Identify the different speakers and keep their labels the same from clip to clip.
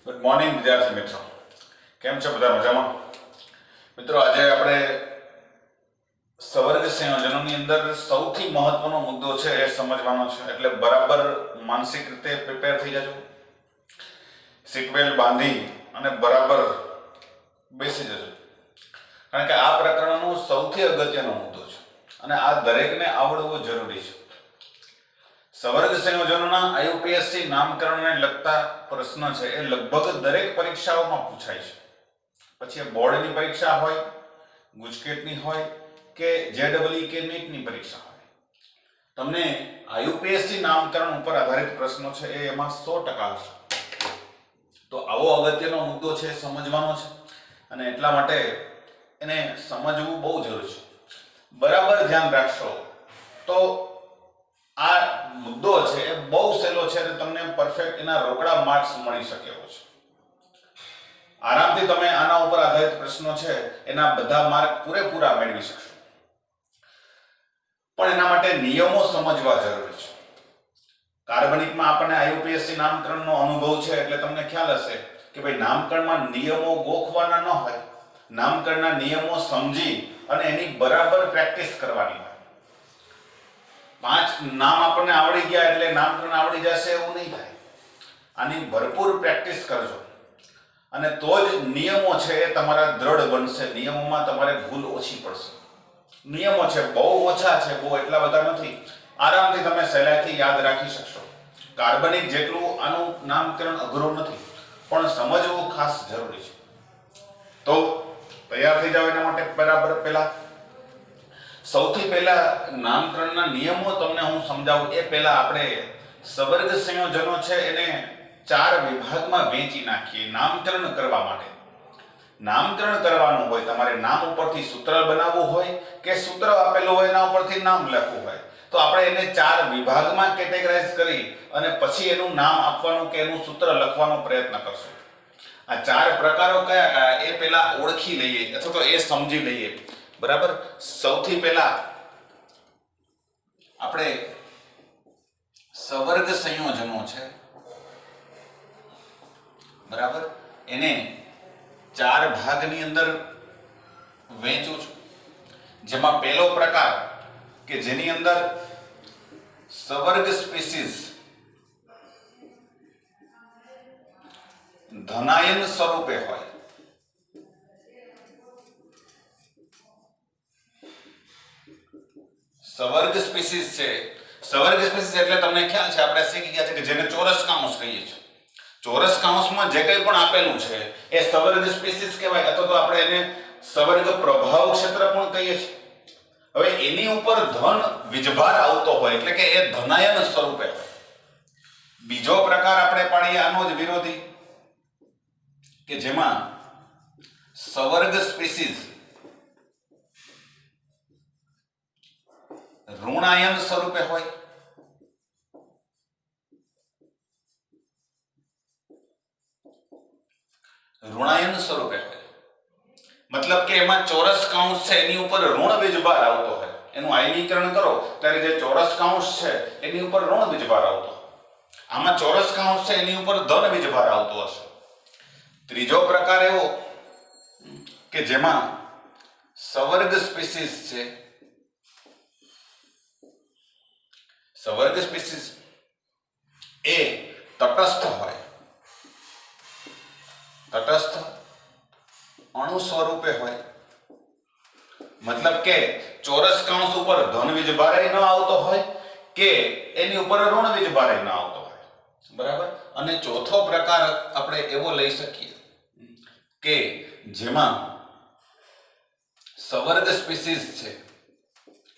Speaker 1: Good morning વિદ્યાર્થી મિત્રો, કેમ છો બધા? મજામાં? મિત્રો, આજે આપણે સવર્ગ સંયોજનોની અંદર સૌથી મહત્વનો મુદ્દો છે એ સમજવાનો છે, એટલે બરાબર માનસિક રીતે પ્રિપેર થઈ જજો, સીટ બેલ્ટ બાંધી અને બરાબર બેસી જજો, કારણ કે આ પ્રકરણનો સૌથી અગત્યનો મુદ્દો છે અને આ દરેકને આવડવું જરૂરી છે. સવર્ગ સંયોજનોના આઈયુપીએસસી નામકરણને લગતા પ્રશ્ન છે એ લગભગ દરેક પરીક્ષાઓમાં પૂછાય છે. પછી એ બોર્ડની પરીક્ષા હોય, ગુજકેટની હોય કે જેડબલઈ કે નીટની પરીક્ષા હોય, તમને આઈયુપીએસસી નામકરણ ઉપર આધારિત પ્રશ્નો છે એ એમાં 100% આવશે. તો આવો અગત્યનો મુદ્દો છે, સમજવાનો છે અને એટલા માટે એને સમજવું બહુ જરૂરી છે. બરાબર ધ્યાન રાખશો તો આ મુદ્દો છે એ બહુ સહેલો છે અને તમને પરફેક્ટ એના રોકડા માર્ક્સ મળી શકે એવો છે. આરામથી તમે આના ઉપર આધારિત પ્રશ્નો છે એના બધા માર્ક પૂરેપૂરા મેળવી શકશો. પણ એના માટે નિયમો સમજવા જરૂરી છે. કાર્બનિકમાં આપણને આઈયુપીએસસી નામકરણનો અનુભવ છે એટલે તમને ખ્યાલ હશે કે ભાઈ નામકરણમાં નિયમો ગોખવાના ન હોય, નામકરણના નિયમો સમજી અને એની બરાબર પ્રેક્ટિસ કરવાની હોય. 5 નામ આપણને આવડી ગયા એટલે નામકરણ આવડી જશે એવું નહીં થાય. આની ભરપૂર પ્રેક્ટિસ કરજો અને તો જ નિયમો છે એ તમારા દ્રઢ બનશે. નિયમોમાં તમારે ભૂલ ઓછી પડશે. નિયમો છે બહુ ઓછા છે, બહુ એટલા બધા નથી, આરામથી તમે સહેલાઈથી યાદ રાખી શકશો. કાર્બનિક જેટલું આનું નામકરણ અઘરું નથી, પણ સમજવું ખાસ જરૂરી છે. તો તૈયાર થઈ જાવ એના માટે બરાબર. સૌથી પહેલા નામકરણના નિયમો તમને હું સમજાવું એ પહેલા આપણે સવર્ગ સંયોજનો છે એને 4 વિભાગમાં વહેંચી નાખીએ. નામકરણ કરવા માટે નામકરણ કરવાનું હોય, તમારે નામ ઉપરથી સૂત્ર બનાવવું હોય કે સૂત્ર આપેલું હોય એના ઉપરથી નામ લખવું હોય, તો આપણે એને 4 વિભાગમાં કેટેગરાઇઝ કરી અને પછી એનું નામ આપવાનું કે એનું સૂત્ર લખવાનો પ્રયત્ન કરશું. આ 4 પ્રકારો કયા કયા એ પહેલા ઓળખી લઈએ અથવા તો એ સમજી લઈએ. બરાબર. સૌથી પહેલા આપણે સવર્ગ સંયોજનો છે, બરાબર, એને 4 ભાગની અંદર વહેંચું છું. જેમાં પહેલો પ્રકાર કે જેની અંદર સવર્ગ સ્પીસીસ ધનાયન સ્વરૂપે હોય. સવર્ગ સ્પીસીસ છે. સવર્ગ સ્પીસીસ એટલે તમને ખ્યાલ છે આપણે શીખી ગયા છે કે જેને ચોરસ કાઉન્સ કહીએ છીએ. ચોરસ કાઉન્સમાં જે કંઈ પણ આપેલું છે એ સવર્ગ સ્પીસીસ કહેવાય, અથવા તો આપણે એને સવર્ગ પ્રભાવ ક્ષેત્ર પણ કહીએ છીએ. હવે એની ઉપર ધન વીજભાર આવતો હોય એટલે કે એ ધનાયન સ્વરૂપે હોય. બીજો પ્રકાર આપણે પાડીએ આનો જ વિરોધી કે જેમાં સવર્ગ સ્પીસીસ ઋણાયન સ્વરૂપે હોય. ઋણાયન સ્વરૂપે હોય મતલબ કે એમાં ચોરસ કાઉન્સ છે એની ઉપર ઋણ વીજભાર આવતો હોય. એનું આયનીકરણ કરો ત્યારે જે ચોરસ કાઉન્સ છે એની ઉપર ઋણ વીજભાર આવતો હોય. આમાં ચોરસ કાઉન્સ છે એની ઉપર ધન વીજભાર આવતો હશે. ત્રીજો પ્રકાર એવો કે જેમાં સવર્ગ સ્પીસીસ છે, સવર્ગ સ્પીસીસ એ તટસ્થ હોય, તટસ્થ અણુ સ્વરૂપે હોય. મતલબ કે ચોરસ કાઉન્સ ઉપર ધન વીજભાર ન આવતો હોય કે એની ઉપર ઋણ વીજભાર ન આવતો હોય. બરાબર. અને ચોથો પ્રકાર આપણે એવો લઈ શકીએ કે જેમાં સવર્ગ સ્પીસીસ છે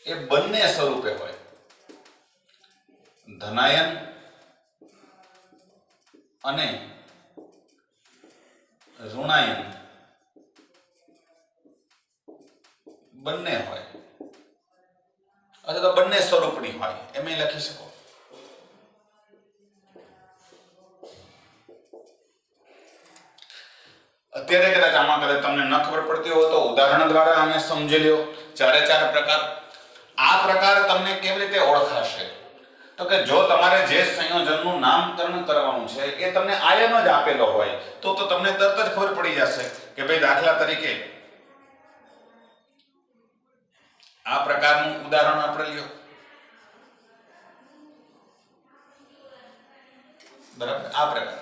Speaker 1: એ બંને સ્વરૂપે હોય, ધનાયન અને ઋણાયન બંને હોય, અથવા તો બંને સ્વરૂપની હોય એમ લખી શકો. અત્યારે કદાચ આમાં કદાચ તમને ન ખબર પડતી હોય તો ઉદાહરણ દ્વારા આને સમજી લ્યો. 4 પ્રકાર. આ પ્રકાર તમને કેવી રીતે ઓળખાશે? તો કે જો તમારે જે સંયોજનનું નામકરણ કરવાનું છે એ તમને આયન જ આપેલો હોય તો તમને તરત જ ખબર પડી જશે કે ભાઈ દાખલા તરીકે આ પ્રકારનું ઉદાહરણ આપણે લ્યો, બરાબર, આ પ્રકાર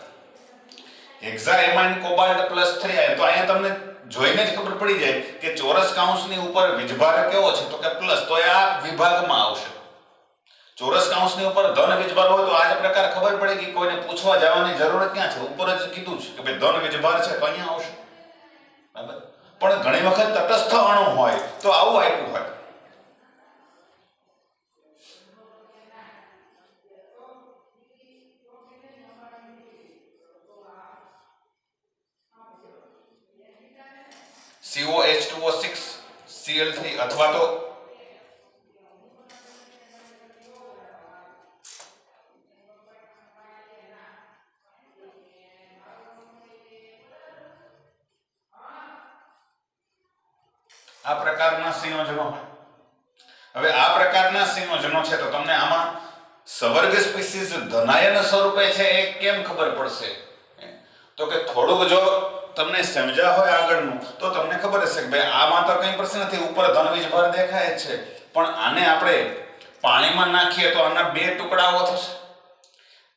Speaker 1: હેક્સાએમાઇન કોબાલ્ટ +3 આયન. તો અહીંયા તમને જોઈને જ ખબર પડી જાય કે ચોરસ કૌંસની ઉપર વીજભાર કેવો છે તો કે પ્લસ, તો એ આ વિભાગમાં આવશે. ચોરસ કૌંસની ઉપર ધન વીજભાર હોય તો આ જ પ્રકાર ખબર પડે કે કોઈને પૂછવા જવાની જરૂરત ક્યાં છે, ઉપર જ કીધું છે કે ભાઈ ધન વીજભાર છે તો અહીંયા આવશે, બરાબર. પણ ઘણી વખત તટસ્થ અણુ હોય તો આવું આપ્યું હોય. COH2O6 Cl3 અથવા તો આ પ્રકારના સંયોજનો હોય. હવે આ પ્રકારના સંયોજનો છે તો તમને આમાં સવર્ગ સ્પીસીઝ ધનાયન સ્વરૂપે છે એ કેમ ખબર પડશે? તો કે થોડુંક જો તમને સમજ્યા હોય આગળનું તો તમને ખબર હશે કે ભાઈ આમાં તો કંઈ પ્રશ્ન નથી, ઉપર ધન વીજભાર દેખાય જ છે, પણ આને આપણે પાણીમાં નાખીએ તો આના બે ટુકડાઓ થશે.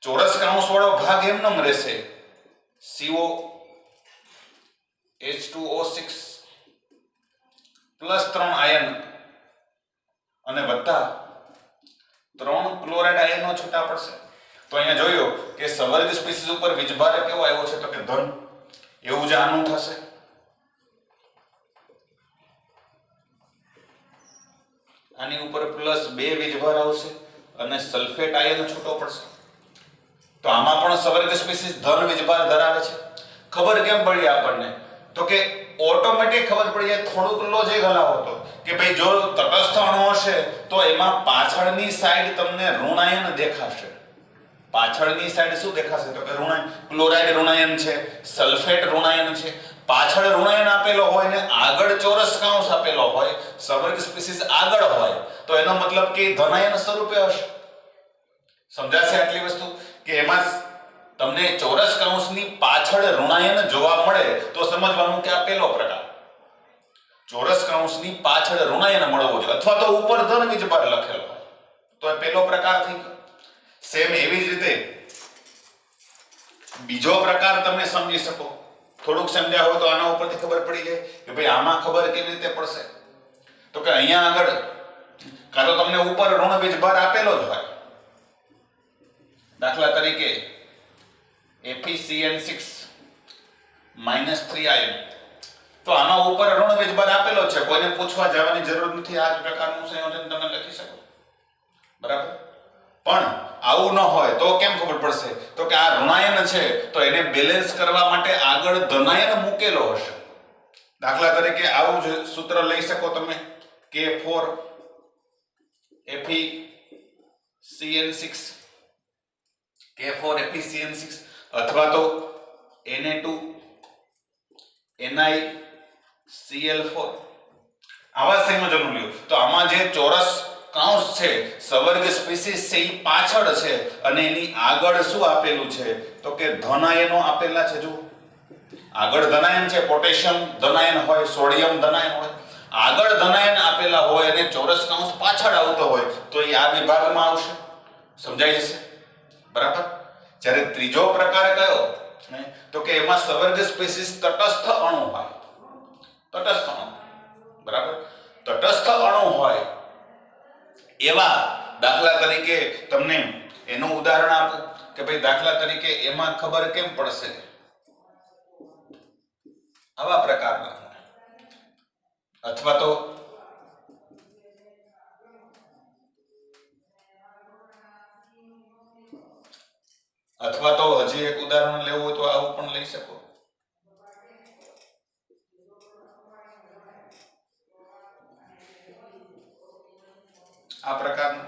Speaker 1: ચોરસ કૌંસ વાળો ભાગ એમનેમ રહેશે, COH2O6 +3 આયન અને વત્તા 3 ક્લોરાઇડ આયનો છૂટા પડશે. તો અહીંયા જોયો કે સવર્ગ સ્પીસીઝ ઉપર વીજભાર કેવો આવ્યો છે તો કે ધન, એવું જ આનું થશે. આની ઉપર +2 વીજભાર આવશે અને સલ્ફેટ આયન છૂટો પડશે. તો આમાં પણ સવર્ગ સ્પીસીઝ ધન વીજભાર ધરાવે છે. ખબર કેમ પડી આપણને? તો કે ઓટોમેટિક ખબર પડી જાય. થોડુંક લોજિક હલાવો તો કે ભાઈ જો તટસ્થ અણુ હશે તો એમાં પાછળની સાઈડ તમને ઋણાયન દેખાશે. પાછળની સાઈડ શું દેખાશે તો કે ઋણાયન, ક્લોરાઇડ ઋણાયન છે, સલ્ફેટ ઋણાયન છે. પાછળ ઋણાયન આપેલો હોય ને આગળ ચોરસ કૌંસ આપેલો હોય, સવર્ગ સ્પીસીઝ આગળ હોય તો એનો મતલબ કે ધનાયન સ્વરૂપે હશે. સમજાશે આટલી વસ્તુ કે એમાં તમને ચોરસ કૌંસની પાછળ ઋણાયન જોવા મળે તો સમજવાનું કે આ પહેલો પ્રકાર. ચોરસ કૌંસની પાછળ ઋણાયન મળવો જોઈએ અથવા તો ઉપર ધન વીજભાર લખેલો હોય તો એ પહેલો પ્રકાર થઈ ગયો. સેમ એવી જ રીતે બીજો પ્રકાર તમે સમજી શકો. થોડુંક સમજ્યા હોય તો આના ઉપરથી ખબર પડી જાય કે ભાઈ આમાં ખબર કેવી રીતે પડશે. તો કે અહીંયા આગળ કાં તો તમને ઉપર ઋણ વીજભાર આપેલો જ હોય, દાખલા તરીકે FeCN6 -3 આયન, તો આમાં ઉપર ઋણ વીજભાર આપેલો છે, કોઈને પૂછવા જવાની જરૂર નથી. આ જ પ્રકારનું સંયોજન તમે લખી શકો, બરાબર. પણ આવું ન હોય તો કેમ ખબર પડશે? તો કે આ ઋણાયન છે તો એને બેલેન્સ કરવા માટે આગળ ધનાયન મૂકેલો હશે. દાખલા તરીકે આવું જ સૂત્ર લઈ શકો તમે, K4 FeCN6 K4 FeCN6 અથવા તો Na2NiCl4 આવા સંયોજનો લ્યો. તો આમાં જે ચોરસ કૌંસ છે, સવર્ગ સ્પીસીઝ છે, એ પાછળ છે અને એની આગળ શું આપેલું છે તો કે ધનાયનો આપેલા છે. જો આગળ ધનાયન છે, પોટેશિયમ ધનાયન હોય, સોડિયમ ધનાયન હોય, આગળ ધનાયન આપેલા હોય અને ચોરસ કૌંસ પાછળ આવતો હોય તો એ આ વિભાગમાં આવશે. સમજાય જશે, બરાબર. જ્યારે ત્રીજો પ્રકાર કયો તો કે એમાં સવર્ગ સ્પીસીઝ તટસ્થ અણુ હોય, તટસ્થ અણુ, બરાબર. તટસ્થ અણુ હોય એવા દાખલા તરીકે તમને એનું ઉદાહરણ આપું કે ભાઈ દાખલા તરીકે એમાં ખબર કેમ પડશે? આવા પ્રકારના અથવા તો હજી એક ઉદાહરણ લેવું હોય તો આવું પણ લઈ શકો. આ પ્રકારનું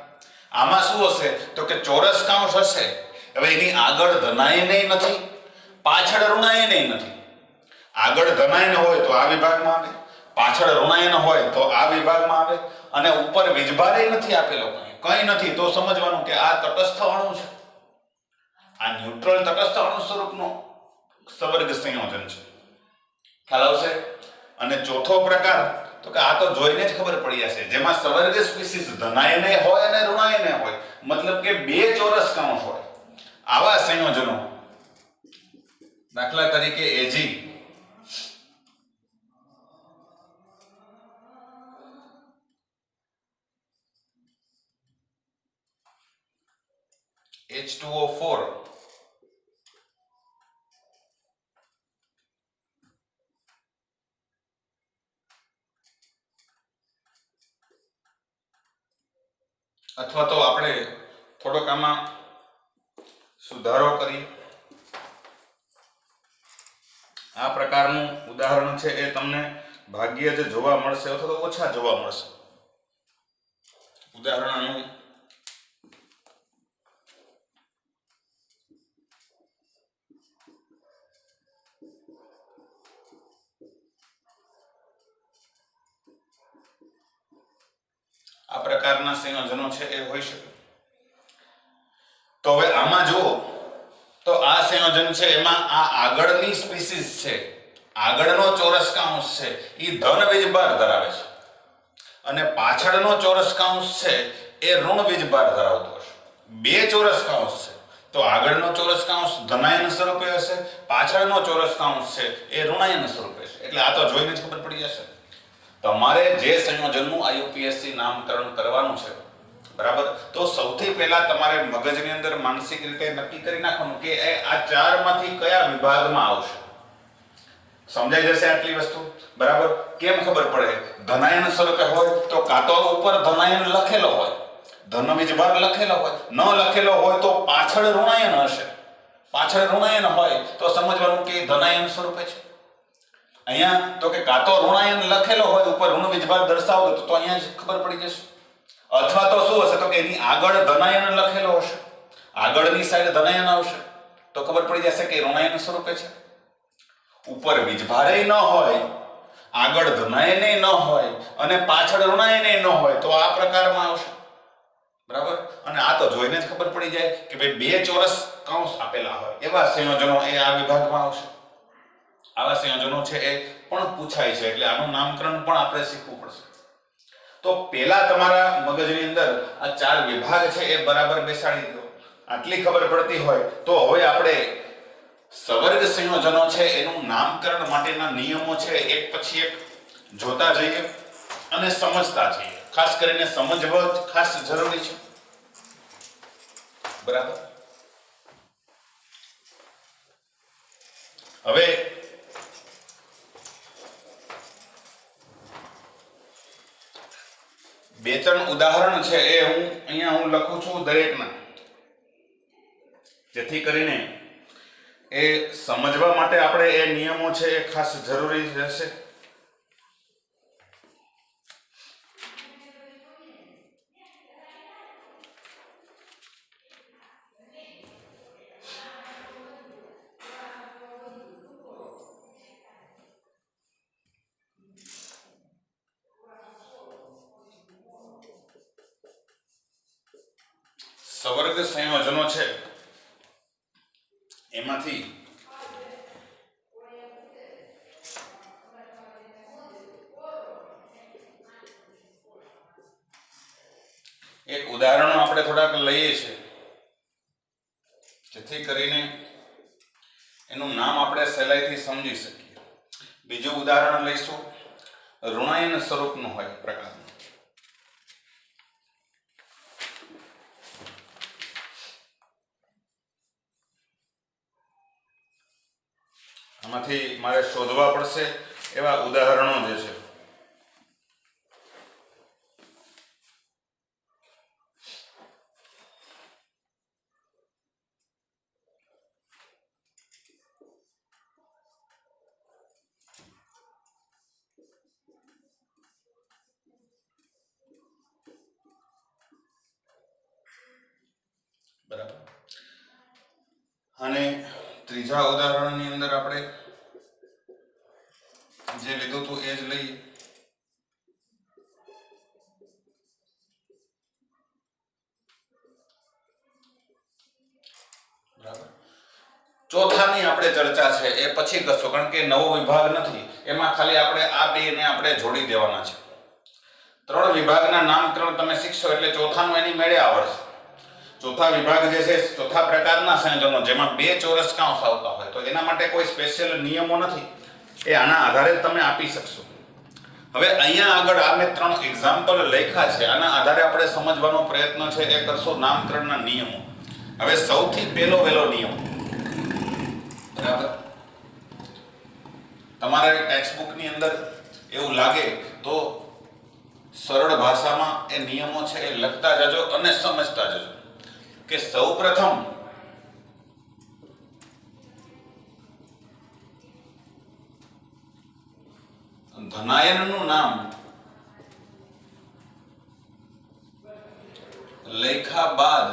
Speaker 1: આમાં શું હશે તો કે ચોરસ કૌંસ હશે. હવે એની આગળ ધનાયન નથી, પાછળ ઋણાયન નથી. આગળ ધનાયન હોય તો આ વિભાગમાં આવે, પાછળ ઋણાયન હોય તો આ વિભાગમાં આવે અને ઉપર વીજભાર નથી આપેલો કંઈ કંઈ નથી તો સમજવાનું કે આ તટસ્થ અણુ છે, આ ન્યુટ્રલ તટસ્થ અણુ સ્વરૂપનું સવર્ગ સંયોજન છે. ખ્યાલ આવશે. અને ચોથો પ્રકાર તો કે આ તો જોઈને જ ખબર પડી જશે, જેમાં સવર્ગ સ્પીસીસ ધનાયને હોય અને ઋણાયને હોય, મતલબ કે બે ચોરસ કૌંસ હોય. આવા સંયોજનો, દાખલા તરીકે Ag, H2O4, અથવા તો આપણે થોડોક આમાં સુધારો કરી આ પ્રકારનું ઉદાહરણ છે એ તમને ભાગ્યે જ જોવા મળશે અથવા તો ઓછા જોવા મળશે. ઉદાહરણનું આ પ્રકારના સંયોજનો છે એ હોઈ શકે. તો હવે આમાં જુઓ તો આ સંયોજન છે એમાં આ આગળની સ્પીસીસ છે, આગળનો ચોરસ કૌંસ છે એ ધન વીજભાર ધરાવે છે અને પાછળનો ચોરસ કૌંસ છે એ ઋણ વીજભાર ધરાવતો હશે. બે ચોરસ કૌંસ છે તો આગળનો ચોરસ કૌંસ ધનાયન સ્વરૂપે હશે, પાછળનો ચોરસ કૌંસ છે એ ઋણાયન સ્વરૂપે છે. એટલે આ તો જોઈને જ ખબર પડી જશે. તમારે જે સંયોજનનું IUPAC નામકરણ કરવાનું છે, બરાબર, તો સૌથી પહેલા તમારે મગજની અંદર માનસિક રીતે નક્કી કરી નાખવાનું કે આ ચારમાંથી કયા વિભાગમાં આવશે. સમજાઈ જશે આટલી વસ્તુ, બરાબર. કેમ ખબર પડે? ધનાયન સ્વરૂપે હોય તો કાં તો ઉપર ધનાયન લખેલો હોય, ધન વીજભાર લખેલો હોય, ન લખેલો હોય તો પાછળ ઋણાયન હશે. પાછળ ઋણાયન હોય તો સમજવાનું કે ધનાયન સ્વરૂપે છે. અહીંયા તો કે કાં તો ઋણાયન લખેલો હોય ઉપર ઋણ વીજભાર દર્શાવો તો અહીંયા જ ખબર પડી જશે. અથવા તો શું હશે તો કે એની આગળ ધનાયન લખેલો હશે, આગળની સાઈડ ધનાયન આવશે તો ખબર પડી જશે કે ઋણાયન સ્વરૂપે છે. ઉપર વીજભારે ન હોય, આગળ ધનાયને ન હોય અને પાછળ ઋણાયને ન હોય તો આ પ્રકારમાં આવશે, બરાબર. અને આ તો જોઈને જ ખબર પડી જાય કે ભાઈ બે ચોરસ કૌંસ આપેલા હોય એવા સંયોજનો એ આ વિભાગમાં આવશે. આવા સંયોજનો છે એ પણ પૂછાય છે, એટલે આનું નામકરણ પણ આપણે શીખવું પડશે. તો પહેલા તમારા મગજની અંદર આ ચાર વિભાગ છે એ બરાબર બેસાડી દો. આટલી ખબર પડતી હોય તો હવે આપણે સવર્ગ સંયોજનો છે એનું નામકરણ માટેના નિયમો છે એક પછી એક જોતા જઈએ અને સમજતા જઈએ. ખાસ કરીને સમજવા ખાસ જરૂરી છે, બરાબર. હવે બે ત્રણ ઉદાહરણ છે એ હું લખું છું દરેકના, જેથી કરીને એ સમજવા માટે આપણે એ નિયમો છે એ ખાસ જરૂરી રહેશે. સવર્ગ સંયોજનો છે એમાંથી એક ઉદાહરણ આપણે થોડાક લઈએ છીએ જેથી કરીને એનું નામ આપણે સહેલાઈથી સમજી શકીએ. બીજું ઉદાહરણ લઈશું, ઋણાયન સ્વરૂપનું હોય પ્રકારનું. આમાંથી મારે શોધવા પડશે એવા ઉદાહરણો જે છે. બરાબર. અને ત્રીજા ઉદાહરણની અંદર આપણે જે લીધું હતું એ જ લઈએ. ચોથાની આપણે ચર્ચા છે એ પછી કરશું, કારણ કે નવો વિભાગ નથી, એમાં ખાલી આપણે આ બે ને આપણે જોડી દેવાના છે. 3 વિભાગના નામકરણ તમે શીખશો એટલે ચોથાનું એની મેળે આવડશે. ચોથા વિભાગ જે છે, ચોથા પ્રકારના સંયોજનો જેમાં 2 ચોરસ કાંસ આવતા હોય, તો એના માટે કોઈ સ્પેશિયલ નિયમો નથી, એ આના આધારે તમે આપી શકશો. હવે અહીંયા આગળ આ મેં 3 એક્ઝામ્પલ લખ્યા છે, આના આધારે આપણે સમજવાનો પ્રયત્ન છે એ કરશો નામકરણના નિયમો. હવે સૌથી પહેલો નિયમ, બરાબર, તમારે ટેક્સ્ટબુક ની અંદર એવું લાગે તો સરળ ભાષામાં એ નિયમો છે એ લખતા જજો અને સમજતા જજો કે સૌપ્રથમ ધનાયનનું નામ લખ્યા બાદ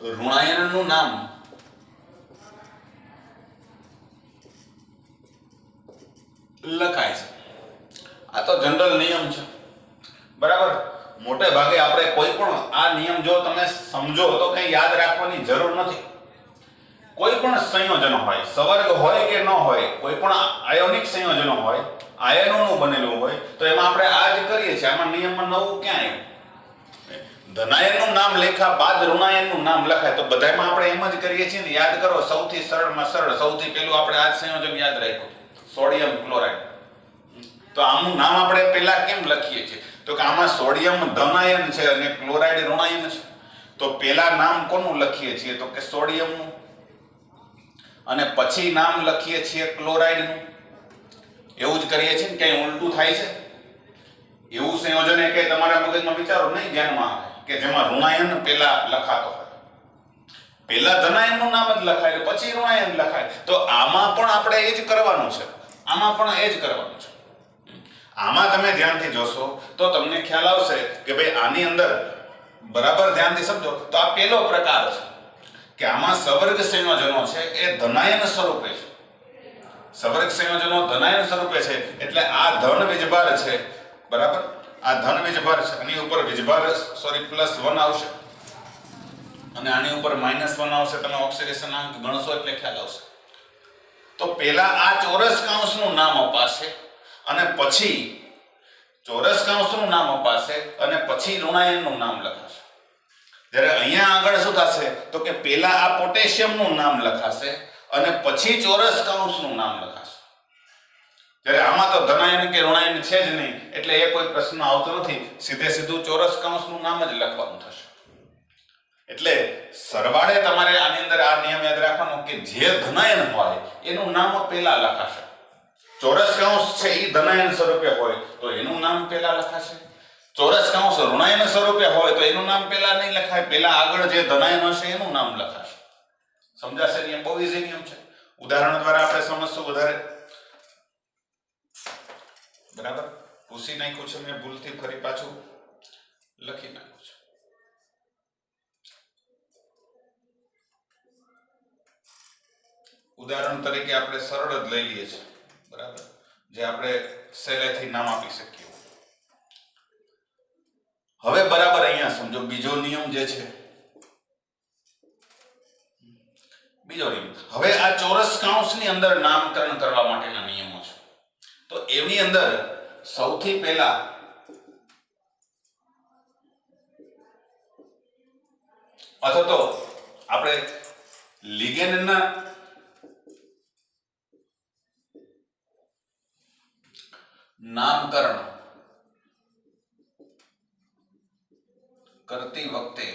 Speaker 1: ઋણાયનનું નામ લખાય છે. આ તો જનરલ નિયમ છે, બરાબર. મોટે ભાગે આપણે કોઈ પણ આ નિયમ જો તમે સમજો તો કઈ યાદ રાખવાની જરૂર નથી. કોઈ પણ સંયોજન હોય, સવર્ગ હોય કે ન હોય, કોઈ પણ આયોનિક સંયોજનો હોય, આયનોનું બનેલું હોય, તો એમાં આપણે આ જ કરીએ છીએ. આમાં નિયમમાં નવું ક્યાં આવ્યું? ધનાયનનું નામ લખ્યા બાદ ઋણાયનનું નામ લખાય, તો બધામાં આપણે એમ જ કરીએ છીએ ને. યાદ કરો, સૌથી સરળમાં સરળ, સૌથી પહેલું આપણે આ સંયોજન યાદ રાખ્યું, સોડિયમ ક્લોરાઇડ. તો આનું નામ આપણે પહેલા કેમ લખીએ છીએ? તો કે આમાં સોડિયમ ધનાયન છે અને ક્લોરાઇડ ઋણાયન છે. તો પહેલા નામ કોનું લખીએ છીએ? તો કે સોડિયમનું, અને પછી નામ લખીએ છીએ ક્લોરાઇડનું. એવું જ કરીએ છીએ ને, ક્યાંય ઉલટું થાય છે? એવું સંયોજન એ કે તમારા મગજમાં વિચારો નહીં ધ્યાનમાં આવે કે જેમાં ઋણાયન પહેલા લખાતો હોય. પહેલા ધનાયનનું નામ જ લખાય પછી ઋણાયન લખાય. તો આમાં પણ આપણે એ જ કરવાનું છે, આમાં પણ એ જ કરવાનું છે. આમાં તમે ધ્યાનથી જોશો તો તમને ખ્યાલ આવશે કે ભાઈ આની અંદર બરાબર ધ્યાનથી સમજો તો આ પહેલો પ્રકાર છે કે આમાં સવર્ગ સંયોજનો છે એ ધનાયન સ્વરૂપે છે. સવર્ગ સંયોજનો ધનાયન સ્વરૂપે છે એટલે આ ધન વીજભાર છે, બરાબર. આ ધન વીજભાર છે, આની ઉપર વીજભાર +1 આવશે અને આની ઉપર -1 આવશે. તમે ઓક્સિડેશન અંક ગણશો એટલે ખ્યાલ આવશે. તો પહેલા આ ચોરસ કાંસનું નામ અપાશે અને પછી ચોરસ કાંસનું નામ અપાશે અને પછી ઋણાયનનું નામ લખાશે. જ્યારે અહીંયા આગળ શું થશે? તો કે પહેલા આ પોટેશિયમનું નામ લખાશે અને પછી ચોરસ કાંસનું નામ લખાશે. જ્યારે આમાં તો ધનાયન કે ઋણાયન છે જ નહીં એટલે એ કોઈ પ્રશ્ન આવતો નથી, સીધું ચોરસ કાંસનું નામ જ લખવાનું થશે. એટલે સરવાળે તમારે આની અંદર આ નિયમ યાદ રાખવાનો કે જે ધનાયન હોય એનું નામ પહેલા લખાશે. ચોરસ કાંસ છે એ ધનાયન સ્વરૂપે હોય તો એનું નામ પહેલા લખાશે. ચોરસ કાંસ ઋણાયન સ્વરૂપે હોય તો એનું નામ પહેલા નહીં લખાય, પહેલા આગળ જે ધનાયન હશે એનું નામ લખાશે. સમજાશે? નિયમ બહુ ઈઝી નિયમ છે. ઉદાહરણ દ્વારા આપણે સમજશું વધારે, બરાબર. પૂછી નાખ્યું છે મેં ભૂલથી, ફરી પાછું લખી નાખ્યું છે. ઉદાહરણ તરીકે આપણે સરળ જ લઈ લઈએ છીએ, બરાબર, જે આપણે સહેલાઈથી નામ આપી શકીએ. હવે બરાબર અહીંયા સમજો બીજો નિયમ જે છે, બીજો નિયમ. હવે આ ચોરસ કાંસની અંદર નામકરણ કરવા માટેના નિયમો છે. તો એની અંદર સૌથી પહેલા અથવા તો આપણે લિગેન્ડના નામકરણ કરતી વખતે,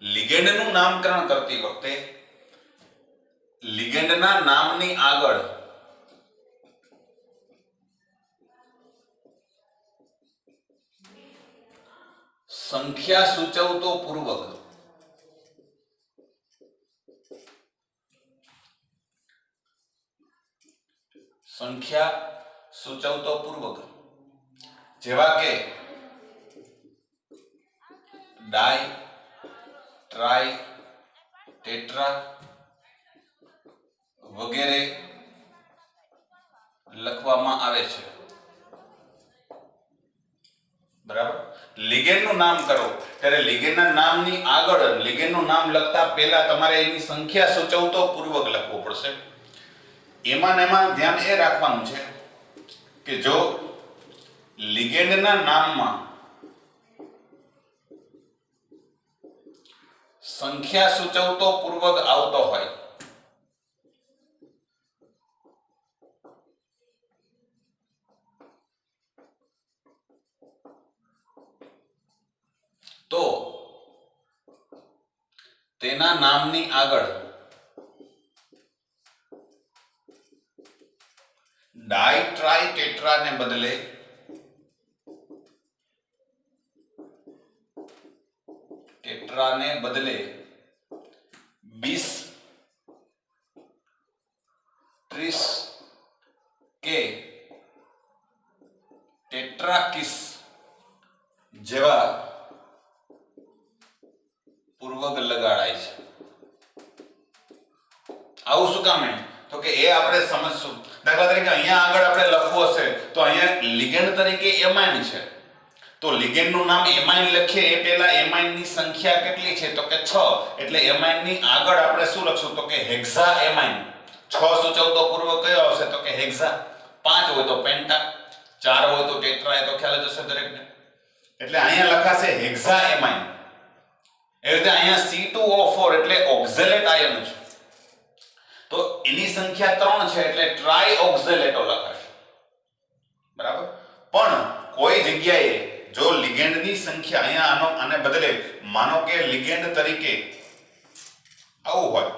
Speaker 1: લિગેન્ડનું નામકરણ કરતી વખતે લિગેન્ડના નામની આગળ સંખ્યા સૂચવતો પૂર્વક જેવા કે ડાઈ, ટ્રાઈ, ટેટ્રા વગેરે લખવામાં આવે છે. બરાબર. લિગેન્ડનું નામ કરો ત્યારે લિગેન્ડના નામની આગળ લિગેન્ડનું નામ લખતા પહેલા તમારે એની સંખ્યા સૂચવતો પૂર્વક લખવું પડશે. એમાં ધ્યાન એ રાખવાનું છે કે જો લિગેન્ડના નામમાં સંખ્યા સૂચવતો પૂર્વક આવતો હોય તો તેના નામની આગળ ડાઈ ટ્રાઈ ટેટ્રા ને બદલે ટેટ્રાને બદલે 20 30 કે ટેટ્રાકિસ જેવા પૂર્વક લગાડાય છે. આવું શું કામ? તો કે એ આપણે સમજશું. દાખલા તરીકે અહીંયા આગળ આપણે લખવું હશે તો અહીંયા લિગેન્ડ તરીકે એમાઇન છે, તો લિગેન્ડનું નામ એમાઇન લખીએ એ પહેલા એમાઇનની સંખ્યા કેટલી છે? તો કે 6. એટલે એમાઇનની આગળ આપણે શું લખશું? તો કે હેક્ઝા એમાઇન. 6 સૂચવતો પૂર્વક કયો આવશે? તો કે હેક્ઝા. 5 હોય તો પેન્ટા, 4 હોય તો ટેટ્રા. એ તો ખ્યાલ જ હશે દરેકને. એટલે અહીંયા લખાશે હેક્ઝા એમાઇન. એ રીતે અહીંયા C2O4 એટલે ઓક્ઝેલેટ આયન છે, તો એની સંખ્યા 3 છે એટલે ટ્રાઈ ઓક્ઝેલેટો લખાશે. બરાબર. પણ કોઈ જગ્યાએ જો લિગેન્ડની સંખ્યા અહીંયા આને બદલે માનો કે લિગેન્ડ તરીકે આવું હોય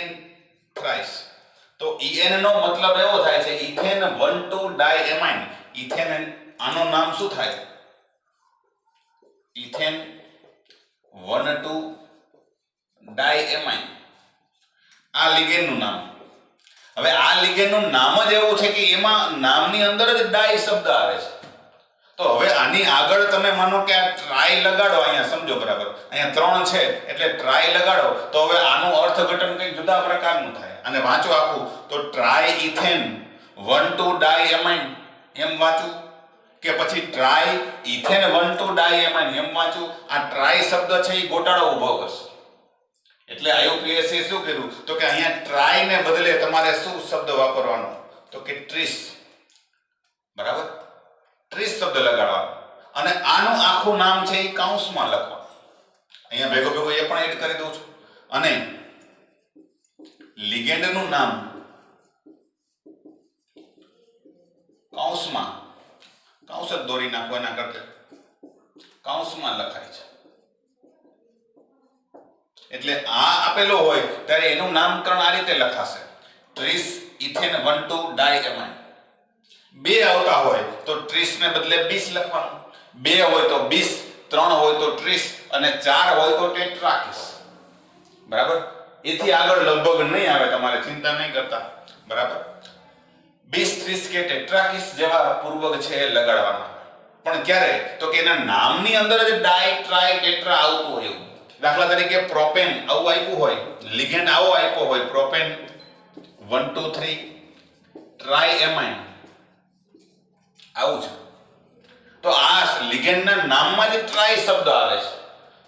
Speaker 1: En થ્રાઇસ, તો En નો મતલબ એવો થાય છે ઇથેન 1,2 ડાયએમાઇન. ઇથેન આનું નામ શું થાય? ઇથેન 1,2 ડાયએમાઇન. આ લિગેન્ડનું નામ. હવે આ લિગેન્ડનું નામ જ એવું છે કે એમાં નામની અંદર જ ડાઈ શબ્દ આવે છે. તો હવે આની આગળ તમે માનો કે આ ટ્રાય લગાડો, અહીંયા સમજો બરાબર, અહીંયા 3 છે એટલે ટ્રાય લગાડો, તો હવે આનું અર્થઘટન કંઈક જુદા પ્રકારનું થાય. અને વાંચો આખું તો ટ્રાય ઇથેન 1,2 ડાયએમાઇન એમ વાંચું કે પછી ટ્રાય ઇથેન 1,2 ડાયએમાઇન એમ વાંચું? આ ટ્રાય શબ્દ છે એ ગોટાળો ઉભો કરશે. એટલે IUPAC શું કર્યું? તો કે અહીંયા ટ્રાય ને બદલે તમારે શું શબ્દ વાપરવાનો? તો કે ટ્રીસ. બરાબર. ટ્રીસ શબ્દ લગાડવાનો. અને આનું આખું નામ છે એ કૌંસમાં લખવાનું. અહીંયા ભેગો એ પણ એડ કરી દઉં છું. અને લિગેન્ડનું નામ કૌંસમાં, કૌંસ જ દોરી નાખો એના કરતા, કૌંસમાં લખાય છે. એટલે આ આપેલો હોય ત્યારે એનું નામકરણ આ રીતે લખાશે: ટ્રીસ ઇથેન 1,2 ડાયએમાઇન. 2 આવતા હોય તો 30 ને બદલે 20 લખવાનું. 2 હોય તો 20, 3 હોય તો 30 અને 4 હોય તો ટેટ્રાકિસ. બરાબર. એથી આગળ લગભગ નહીં આવે, તમારે ચિંતા નહીં કરતા. બરાબર. 20, 30 કે ટેટ્રાકિસ જેવા પૂર્વક છે એ લગાડવાના. પણ ક્યારે? તો કે એના નામની અંદર જ ડાય, ટ્રાય, ટેટ્રા આવતું હોય એવું. દાખલા તરીકે પ્રોપેન આવું આપ્યું હોય, લિગેન્ડ આવો આપ્યો હોય, પ્રોપેન 1, 2, 3 ટ્રાયએમાઇન આવું છે, તો આ લિગેન્ડના નામમાં જ ટ્રાય શબ્દ આવે છે.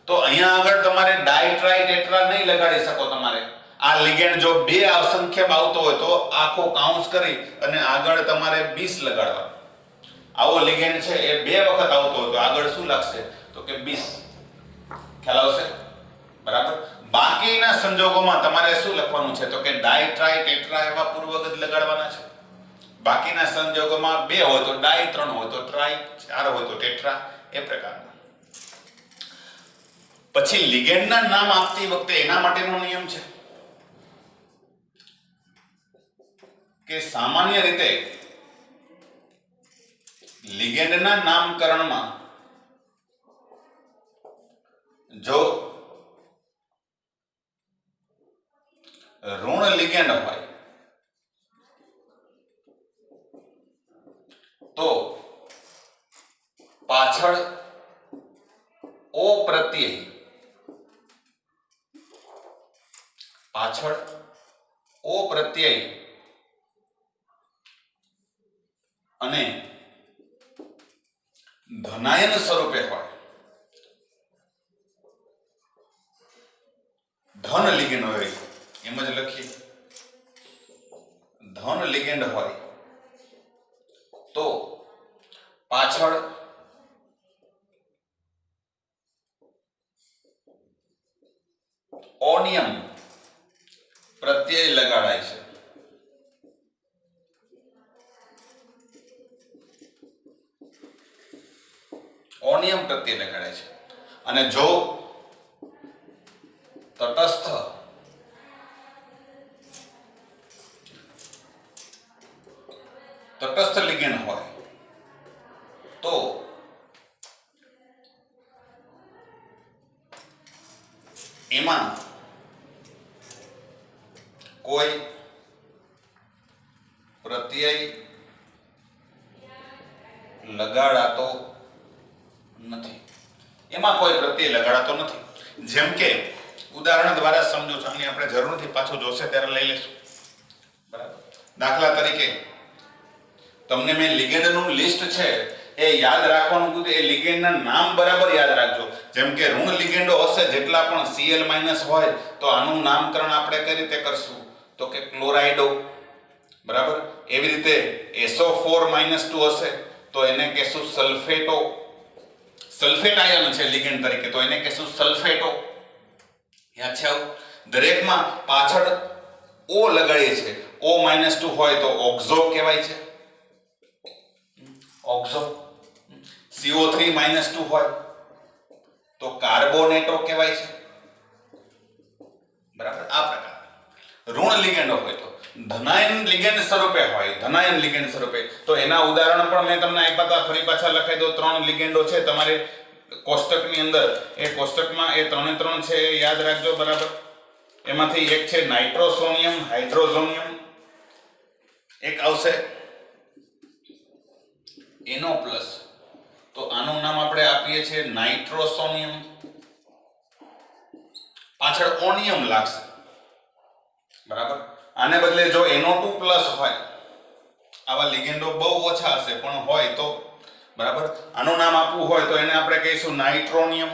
Speaker 1: તો અહીંયા આગળ તમારે ડાય, ટ્રાય, ટેટ્રા નહીં લગાડી શકો. તમારે આ લિગેન્ડ જો 2 સંખ્યામાં આવતો હોય તો આખો કાઉન્સ કરી અને આગળ તમારે 20 લગાડવાનું. આવો લિગેન્ડ છે એ 2 વખત આવતો હોય તો આગળ શું લાગશે? તો કે 20. ખ્યાલ આવશે? બરાબર. બાકીના સંજોગોમાં તમારે શું લખવાનું છે? તો કે ડાય, ટ્રાય, ટેટ્રા એવા પૂર્વક જ લગાડવાના છે. બાકીના સંજોગોમાં 2 હોય તો ડાય, 3 હોય તો ટ્રાય, 4 હોય તો ટેટ્રા, એ પ્રકારના. પછી લિગેન્ડના નામ આપતી વખતે એના માટેનો નિયમ છે કે સામાન્ય રીતે લિગેન્ડના નામકરણમાં જો ઋણ લિગેન્ડ હોય તો પાછળ ઓ પ્રત્યય, પાછળ ઓ પ્રત્યય અને ધનાયન સ્વરૂપે હોય, ધન લિગેન્ડ હોય, એમ જ લખીએ, ધન લિગેન્ડ હોય તો પાછળ ઓનિયમ પ્રત્યય લગાડાય છે. ઓનિયમ પ્રત્યય લગાડાય છે. અને જો તટસ્થ લિગેન્ડ હોય તો એમાં કોઈ પ્રત્યય લગાડાતો નથી. એમાં કોઈ પ્રત્યય લગાડાતો નથી. જેમ કે ઉદાહરણ દ્વારા સમજો છો, આની આપણે જરૂર નથી, પાછું જોશે ત્યારે લઈ લેશું. બરાબર. દાખલા તરીકે તમને મેં લિગેન્ડનું લિસ્ટ છે એ યાદ રાખવાનું કીધું, એ લિગેન્ડના નામ બરાબર યાદ રાખજો. જેમ કે ઋણ લિગેન્ડો હશે જેટલા પણ Cl- હોય તો આનું નામકરણ આપણે કઈ રીતે કરશું? તો કે ક્લોરાઇડો. બરાબર. એવી રીતે SO4-2 હશે તો એને કહેશું સલ્ફેટો. સલ્ફેટ આયન છે લિગેન્ડ તરીકે તો એને કહેશું સલ્ફેટો. યાદ છે આવું? દરેકમાં પાછળ O લગાડીએ છે. O-2 હોય તો ઓક્ઝો કહેવાય છે. ઓક્ઝો. CO3-2 હોય તો કાર્બોનેટો કહેવાય છે. બરાબર. આ પ્રકાર ઋણ લિગેન્ડ હોય તો ધનાયન લિગેન્ડ સ્વરૂપે હોય, ધનાયન લિગેન્ડ સ્વરૂપે તો એના ઉદાહરણ પણ મેં તમને આપ્યા હતા. ફરી પાછા લખાઈ દો. 3 લિગેન્ડો છે તમારે કોષ્ટકની અંદર. એ કોષ્ટકમાં એ 3 છે એ યાદ રાખજો. બરાબર. એમાંથી એક છે નાઇટ્રોસોનિયમ હાઇડ્રોઝોનિયમ, એક આવશે NO+, તો આનું નામ આપણે આપીએ છીએ નાઇટ્રોસોનિયમ. પાછળ ઓનિયમ લાગશે. બરાબર. આને બદલે જો NO2+ હોય, આવા લિગેન્ડો બહુ ઓછા હશે પણ હોય તો, બરાબર, આનું નામ આપવું હોય તો એને આપણે કહીશું નાઇટ્રોનિયમ.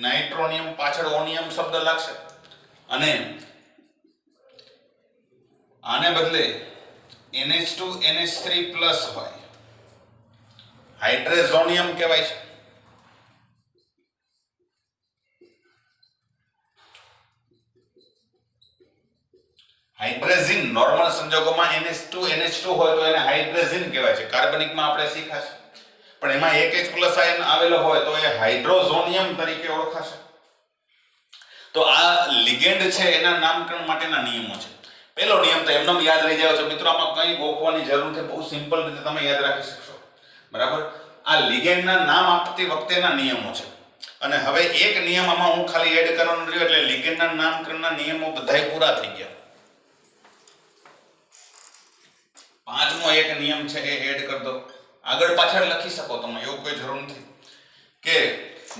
Speaker 1: નાઇટ્રોનિયમ પાછળ ઓનિયમ શબ્દ લાગશે. અને આને બદલે NH2 NH3+ હોય, હાઇડ્રોઝોનિયમ કહેવાય છે. હાઇડ્રોજન નોર્મલ સંજોગોમાં NH2 NH2 હોય તો એને હાઇડ્રોજન કહેવાય છે. કાર્બનિકમાં આપણે શીખ્યા છે. પણ એમાં એક H+ આયન આવેલો હોય તો એ હાઇડ્રોઝોનિયમ તરીકે ઓળખાશે. તો આ લિગેન્ડ છે એના નામકરણ માટેના નિયમો છે. પહેલો નિયમ તો એમનેમ યાદ રહી જાય છે મિત્રો. આમાં કંઈ ગોખવાની જરૂર નથી, બહુ સિમ્પલ રીતે તમે યાદ રાખી શકશો. બરાબર. આ લિગેન્ડના નામ આપતી વખતેના નિયમો છે. અને હવે એક નિયમ આમાં હું ખાલી એડ કરવાનું રહ્યું એટલે લિગેન્ડના નામકરણના નિયમો બધાય પૂરા થઈ ગયા. 5મો એક નિયમ છે એ એડ કરી દો. આગળ પાછળ લખી શકો તમે, એવું કોઈ જરૂર નથી. કે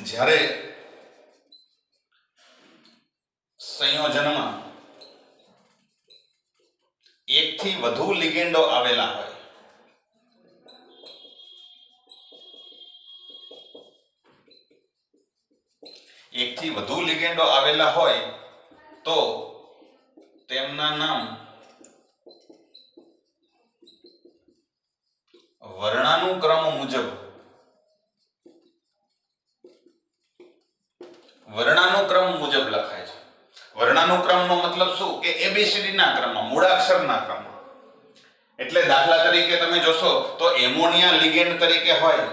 Speaker 1: જ્યારે સંયોજનમાં એકથી વધુ લિગેન્ડો આવેલા હોય, એકથી વધુ લિગેન્ડો આવેલા હોય તો તેમના નામ વર્ણાનુક્રમ મુજબ લખાય છે. વર્ણાનુક્રમનો મતલબ શું? કે ABCD ના ક્રમમાં, મૂળાક્ષરના ક્રમમાં. એટલે દાખલા તરીકે તમે જોશો તો એમોનિયા લિગેન્ડ તરીકે હોય,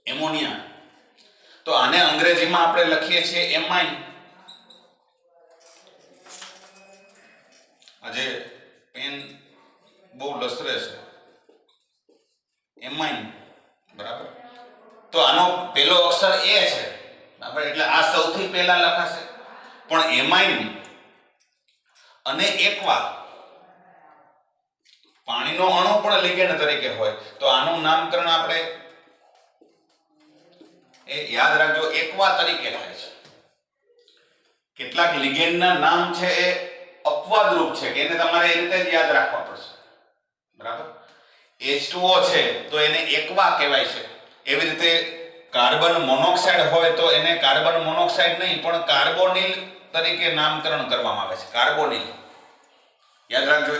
Speaker 1: એમોનિયા, તો આને અંગ્રેજીમાં આપણે લખીએ છીએ એમાઇન. આજે પેન બહુ લસરે છે. એમાઇન. બરાબર. તો આનો પહેલો અક્ષર A છે. બરાબર. એટલે આ સૌથી પહેલા લખાશે. પણ એમાઇન અને એક્વા, પાણીનો અણુ પણ લિગેન્ડ તરીકે હોય તો આનું નામકરણ આપણે એ યાદ રાખજો એક્વા તરીકે થાય છે. કેટલાક લિગેન્ડના નામ છે એ અપવાદરૂપ છે કે એને તમારે એ રીતે જ યાદ રાખવા પડશે, બરાબર. H2O છે તો એને એકવા કહેવાય છે. એવી રીતે કાર્બન મોનોક્સાઇડ હોય તો એને કાર્બન મોનોક્સાઇડ નહીં પણ કાર્બોનિલ તરીકે નામકરણ કરવામાં આવે છે, કાર્બોનિલ. યાદ રાખજો.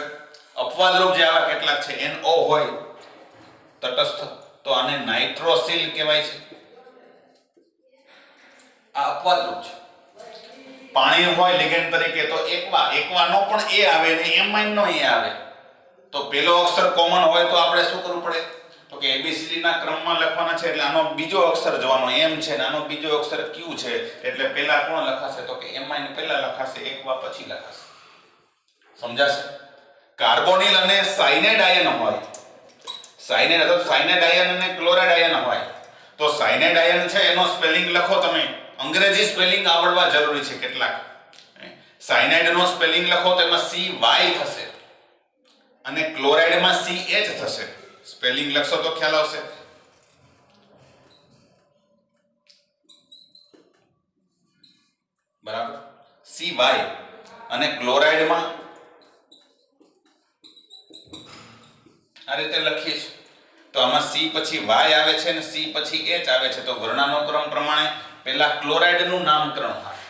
Speaker 1: અપવાદરૂપ જે આવા કેટલાક છે, NO હોય તટસ્થ તો આને નાઇટ્રોસિલ કહેવાય છે. આ અપવાદરૂપ છે. પાણી હોય લિગેન્ડ તરીકે તો એકવાનો પણ એ આવે ને એમાઇન નો એ આવે. તો પેલો અક્ષર કોમન હોય તો આપણે શું કરવું પડે તો કે ABCD ના ક્રમમાં લખવાના છે એટલે આનો બીજો અક્ષર જવાનો M છે ને આનો બીજો અક્ષર Q છે એટલે પહેલા કોણ લખાશે તો કે એમાઇન પહેલા લખાશે, એકવા પછી લખાશે. સમજાશે? કાર્બોનિલ અને સાયનાઇડ આયન હોય, સાયનાઇડ અથવા સાયનાઇડ આયન અને ક્લોરાઇડ આયન હોય તો સાયનાઇડ આયન છે એનો સ્પેલિંગ લખો તમે. અંગ્રેજી સ્પેલિંગ આવડવા જરૂરી છે કેટલાક. સાયનાઇડ નો સ્પેલિંગ લખો તો એમાં CY થશે અને ક્લોરાઇડ માં CH થશે. સ્પેલિંગ લખશો તો ખ્યાલ આવશે. બરાબર. CY અને ક્લોરાઇડ માં આ રીતે લખીએ છીએ તો આમાં C પછી Y આવે છે અને C પછી H આવે છે તો વર્ણાનુક્રમ પ્રમાણે પહેલા ક્લોરાઇડ નું નામકરણ થાય.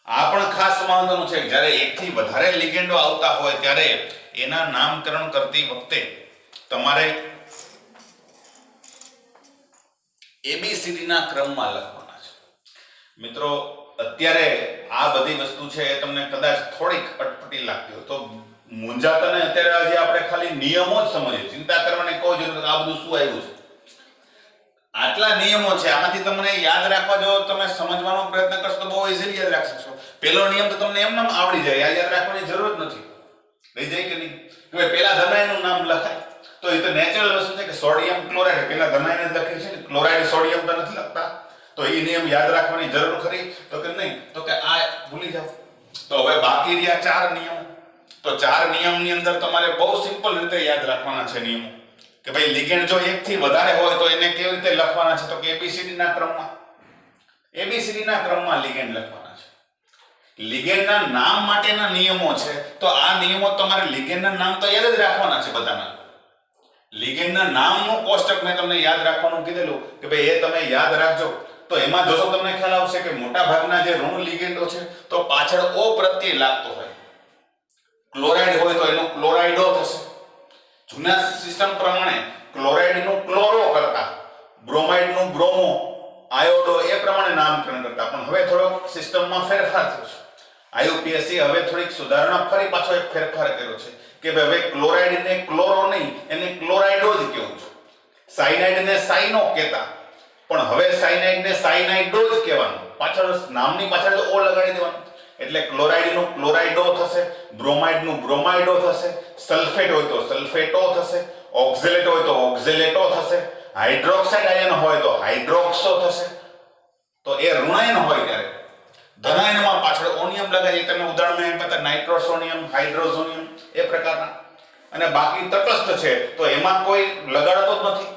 Speaker 1: આ પણ ખાસ મહત્વનું છે જ્યારે એકથી વધારે લિગેન્ડો આવતા હોય ત્યારે એના નામકરણ કરતી વખતે તમારે ABCD ના ક્રમમાં લખવાના છે. મિત્રો અત્યારે આ બધી વસ્તુ છે એ તમને કદાચ થોડીક અટપટી લાગતી હોય તો મૂંઝાતા ને અત્યારે આજે આપણે ખાલી નિયમો જ સમજીએ, ચિંતા કરવાની કોઈ જરૂર નથી. આ બધું શું આવ્યું છે, આટલા નિયમો છે, આમાંથી તમને યાદ રાખવા જો તમે સમજવાનો પ્રયત્ન કરશો તો બહુ ઇઝીલી યાદ રાખી શકશો. પહેલો નિયમ તો તમને એમ આવડી જાય, યાદ રાખવાની જરૂર જ નથી. રહી જાય કે નહીં કે પહેલા ધનાયનું નામ લખાય તો એ તો નેચરલ વસ્તુ છે કે સોડિયમ ક્લોરાઇડ પહેલા ધનાયને જ લખે છે ને, ક્લોરાઇડ સોડિયમ તો નથી લખતા. તો એ નિયમ યાદ રાખવાની જરૂર ખરી તો કે નહીં તો કે આ ભૂલી જાઓ. તો હવે બાકી રહ્યા 4 નિયમો. તો 4 નિયમની અંદર તમારે બહુ સિમ્પલ રીતે યાદ રાખવાના છે નિયમો કે ભાઈ લિગેન્ડ જો એકથી વધારે હોય તો એને કેવી રીતે લખવાના છે તો કે ABCD ના ક્રમમાં, ABCD ના ક્રમમાં લિગેન્ડ લખવાના છે. લિગેન્ડના નામ માટેના નિયમો છે તો આ નિયમો તમારે લિગેન્ડના નામ તો યાદ જ રાખવાના છે બધાના. લિગેન્ડના નામનું કોષ્ટક મેં તમને યાદ રાખવાનું કીધેલું કે ભાઈ એ તમે યાદ રાખજો તો એમાં જોશો તમને ખ્યાલ આવશે કે મોટા ભાગના જે ઋણ લિગેન્ડો છે તો પાછળ O પ્રત્યય લાગતો હોય. ક્લોરાઇડ હોય તો એનો ક્લોરાઇડો થશે. જૂના સિસ્ટમ પ્રમાણે ક્લોરાઇડ નું ક્લોરો કરતા, બ્રોમાઇડ નું બ્રોમો, આયોડો એ પ્રમાણે નામકરણ કરતા. પણ હવે થોડોક સિસ્ટમમાં ફેરફાર થયો છે. IUPAC હવે થોડીક સુધારણા ફરી પાછો એક ફેરફાર કર્યો છે કે હવે ક્લોરાઇડ ને ક્લોરો નહીં એને ક્લોરાઇડો જ કહેવું છે. સાયનાઇડ ને સાયનો કહેતા પણ હવે સાયનાઇડ ને સાયનાઇડો જ કહેવાનું. પાછળ નામની પાછળ O લગાડી દેવાનું એટલે ક્લોરાઇડ નું ક્લોરાઇડો થશે, બ્રોમાઇડ નું બ્રોમાઇડો થશે, સલ્ફેટ હોય તો સલ્ફેટો થશે, ઓક્ઝેલેટ હોય તો ઓક્ઝેલેટો થશે, હાઇડ્રોક્સાઇડ આયન હોય તો હાઇડ્રોક્સો થશે. તો એ ઋણાયન હોય ત્યારે ધનાયનમાં પાછળ ઓનિયમ લગાવી તમે ઉદાહરણ બતા નાઇટ્રોસોનિયમ, હાઇડ્રોઝોનિયમ એ પ્રકારના. અને બાકી તટસ્થ છે તો એમાં કોઈ લગાડતો જ નથી,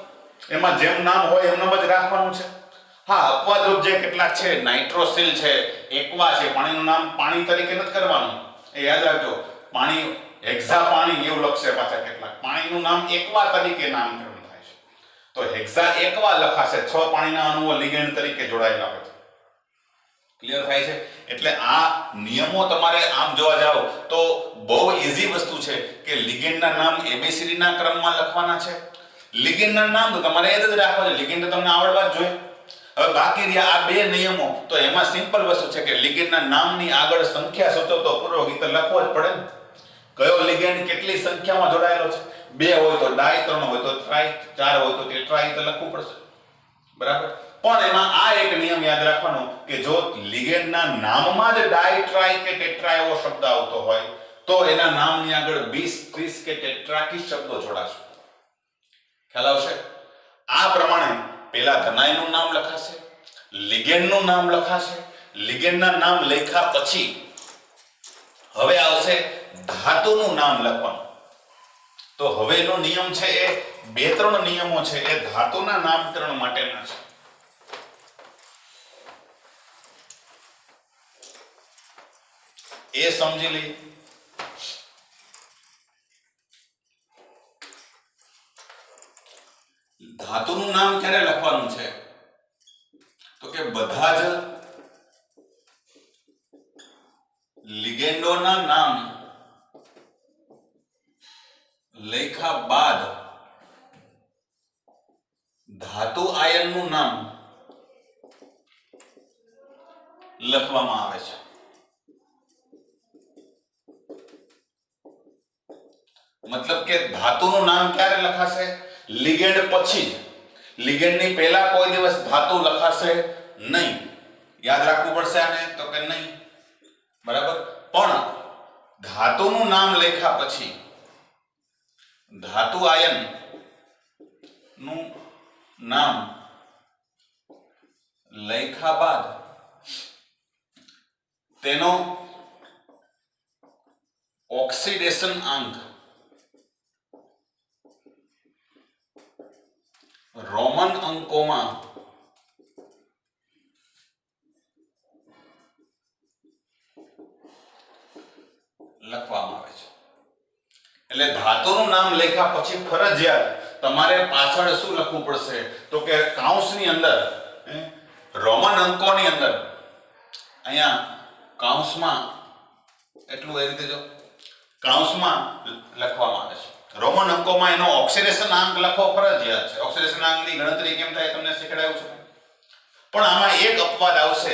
Speaker 1: એમાં જેમ નામ હોય એમનામ જ રાખવાનું છે. હા, અપવાદરૂપ જે કેટલાક છે નાઇટ્રોસિલ છે, એકવા છે, પાણીનું નામ પાણી તરીકે નથી કરવાનું એ યાદ રાખજો. પાણી હેક્ઝા પાણી એવું લખશે પાછા કેટલાક, પાણીનું નામ એકવા તરીકે નામકરણ થાય છે તો હેક્ઝા એકવા લખાશે 6 પાણીના અણુઓ લિગેન્ડ તરીકે જોડાયેલા હોય. ક્લિયર થાય છે? એટલે આ નિયમો તમારે આમ જોવા જાવ તો બહુ ઈઝી વસ્તુ છે કે લિગેન્ડના નામ ABCD ના ક્રમમાં લખવાના છે. લિગેન્ડના નામ તો તમારે એ જ રાખવા છે, લિગેન્ડ તમને આવડવા જ જોઈએ. હવે બાકી રહ્યા આ 2 નિયમો તો એમાં સિમ્પલ વસ્તુ છે કે લિગેન્ડના નામની આગળ સંખ્યા સૂચવતો પૂર્વક તો લખવો જ પડે ને. કયો લિગેન્ડ કેટલી સંખ્યામાં જોડાયેલો છે, 2 હોય તો ડાઈ, 3 હોય તો ટ્રાઈ, 4 હોય તો ટેટ્રાઈ તો લખવું પડશે. બરાબર. પણ એમાં આ એક નિયમ યાદ રાખવાનો કે જો લિગેન્ડના નામમાં જ ડાઈ, ટ્રાઈ કે ટેટ્રા એવો શબ્દ આવતો હોય તો એના નામની આગળ 20, 30 કે ટેટ્રાકી શબ્દો જોડાશે. ખ્યાલ આવશે? આ પ્રમાણે પહેલા ધનાયનું નામ લખાશે, લિગેન્ડનું નામ લખાશે, લિગેન્ડના નામ લખ્યા પછી હવે આવશે ધાતુનું નામ લખવાનું. તો હવેનો નિયમ છે એ 2-3 નિયમો છે એ ધાતુના નામકરણ માટેના છે. એ સમજી લઈએ. ધાતુનું નામ ક્યારે લખવાનું છે? તો કે બધા જ લિગેન્ડોના નામ લખ્યા બાદ ધાતુ આયનનું નામ લખવામાં આવે છે. મતલબ કે ધાતુનું નામ ક્યારે લખાશે? લિગેન્ડ પછી જ. લિગેન્ડની પહેલા કોઈ દિવસ ધાતુ લખાશે નહીં. યાદ રાખવું પડશે આને, તો કે નહીં. બરાબર. પણ ધાતુનું નામ લખ્યા પછી ધાતુ આયન નું નામ લખ્યા બાદ તેનો ઓક્સિડેશન આંક રોમન અંકોમાં લખવામાં આવે છે. એટલે ધાતુનું નામ લખ્યા પછી ફરજિયાત તમારે પાછળ શું લખવું પડશે? તો કે કૌંસની અંદર રોમન અંકોની અંદર અહીંયા કૌંસમાં એટલું એ રીતે જો કૌંસમાં લખવામાં આવે છે. રોમન અંકોમાં એનો ઓક્સિડેશન આંક લખવો ફરજિયાત છે. ઓક્સિડેશન આંકની ગણતરી કેમ થાય તમને શીખવાડ્યું છે. પણ આમાં એક અપવાદ આવશે,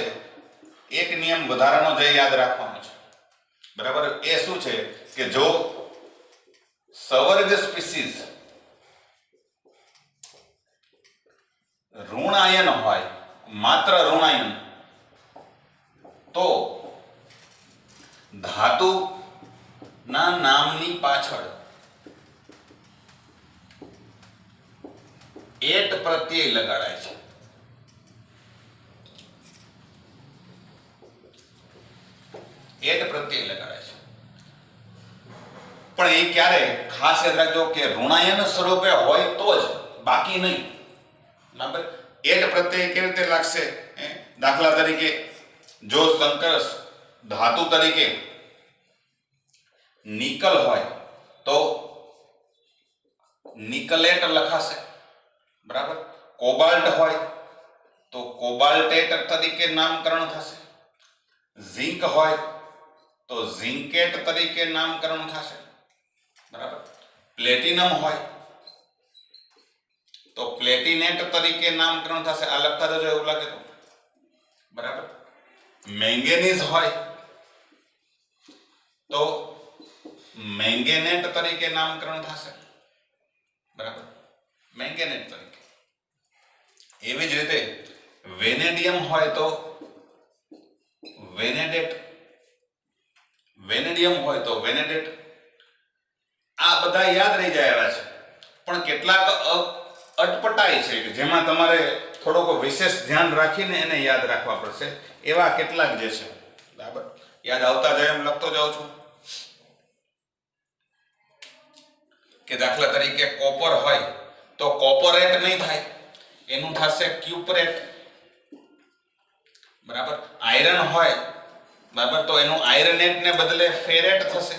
Speaker 1: એક નિયમ વધારાનો જે યાદ રાખવાનો છે. બરાબર. એ શું છે કે જો સવર્ગ સ્પીસીસ ઋણાયન હોય, માત્ર ઋણાયન, તો ધાતુ ના નામની પાછળ એટ પ્રત્યય લગાડાય છે. એટ પ્રત્યય લગાડાય છે. પણ એ ક્યારે? ખાસ યાદ રાખજો કે ઋણાયન સ્વરૂપે હોય તો જ, બાકી નહીં. બરાબર. એટ પ્રત્યય કેવી રીતે લાગશે? દાખલા તરીકે જો શંકર ધાતુ તરીકે નિકલ હોય તો નિકલેટ લખાશે. બરાબર. કોબાલ્ટ હોય તો કોબાલ્ટેટ તરીકે નામકરણ થશે. ઝિંક હોય તો ઝિંકેટ તરીકે નામકરણ થશે. બરાબર. પ્લેટિનમ હોય તો પ્લેટિનેટ તરીકે નામકરણ થશે. આ લખતા જજો એવું લાગે તો. બરાબર. મેંગેનીઝ હોય તો મેંગેનેટ તરીકે નામકરણ થશે. બરાબર. મેંગેનેટ તરીકે. એવી જ રીતે વેનેડિયમ હોય તો વેનેડેટ, વેનેડિયમ હોય તો વેનેડેટ. આ બધા યાદ રહી જાય એવા છે. પણ કેટલાક અટપટાઈ છે કે જેમાં તમારે થોડોક વિશેષ ધ્યાન રાખીને એને યાદ રાખવા પડશે. એવા કેટલાક જે છે. બરાબર. યાદ આવતા જાય એમ લખતો જાઉં છું કે દાખલા તરીકે કોપર હોય તો કોપરેટ નહીં થાય, એનું થશે ક્યુપરેટ. બરાબર. આયરન હોય, બરાબર, તો એનું આયરનેટ ને બદલે ફેરેટ થશે,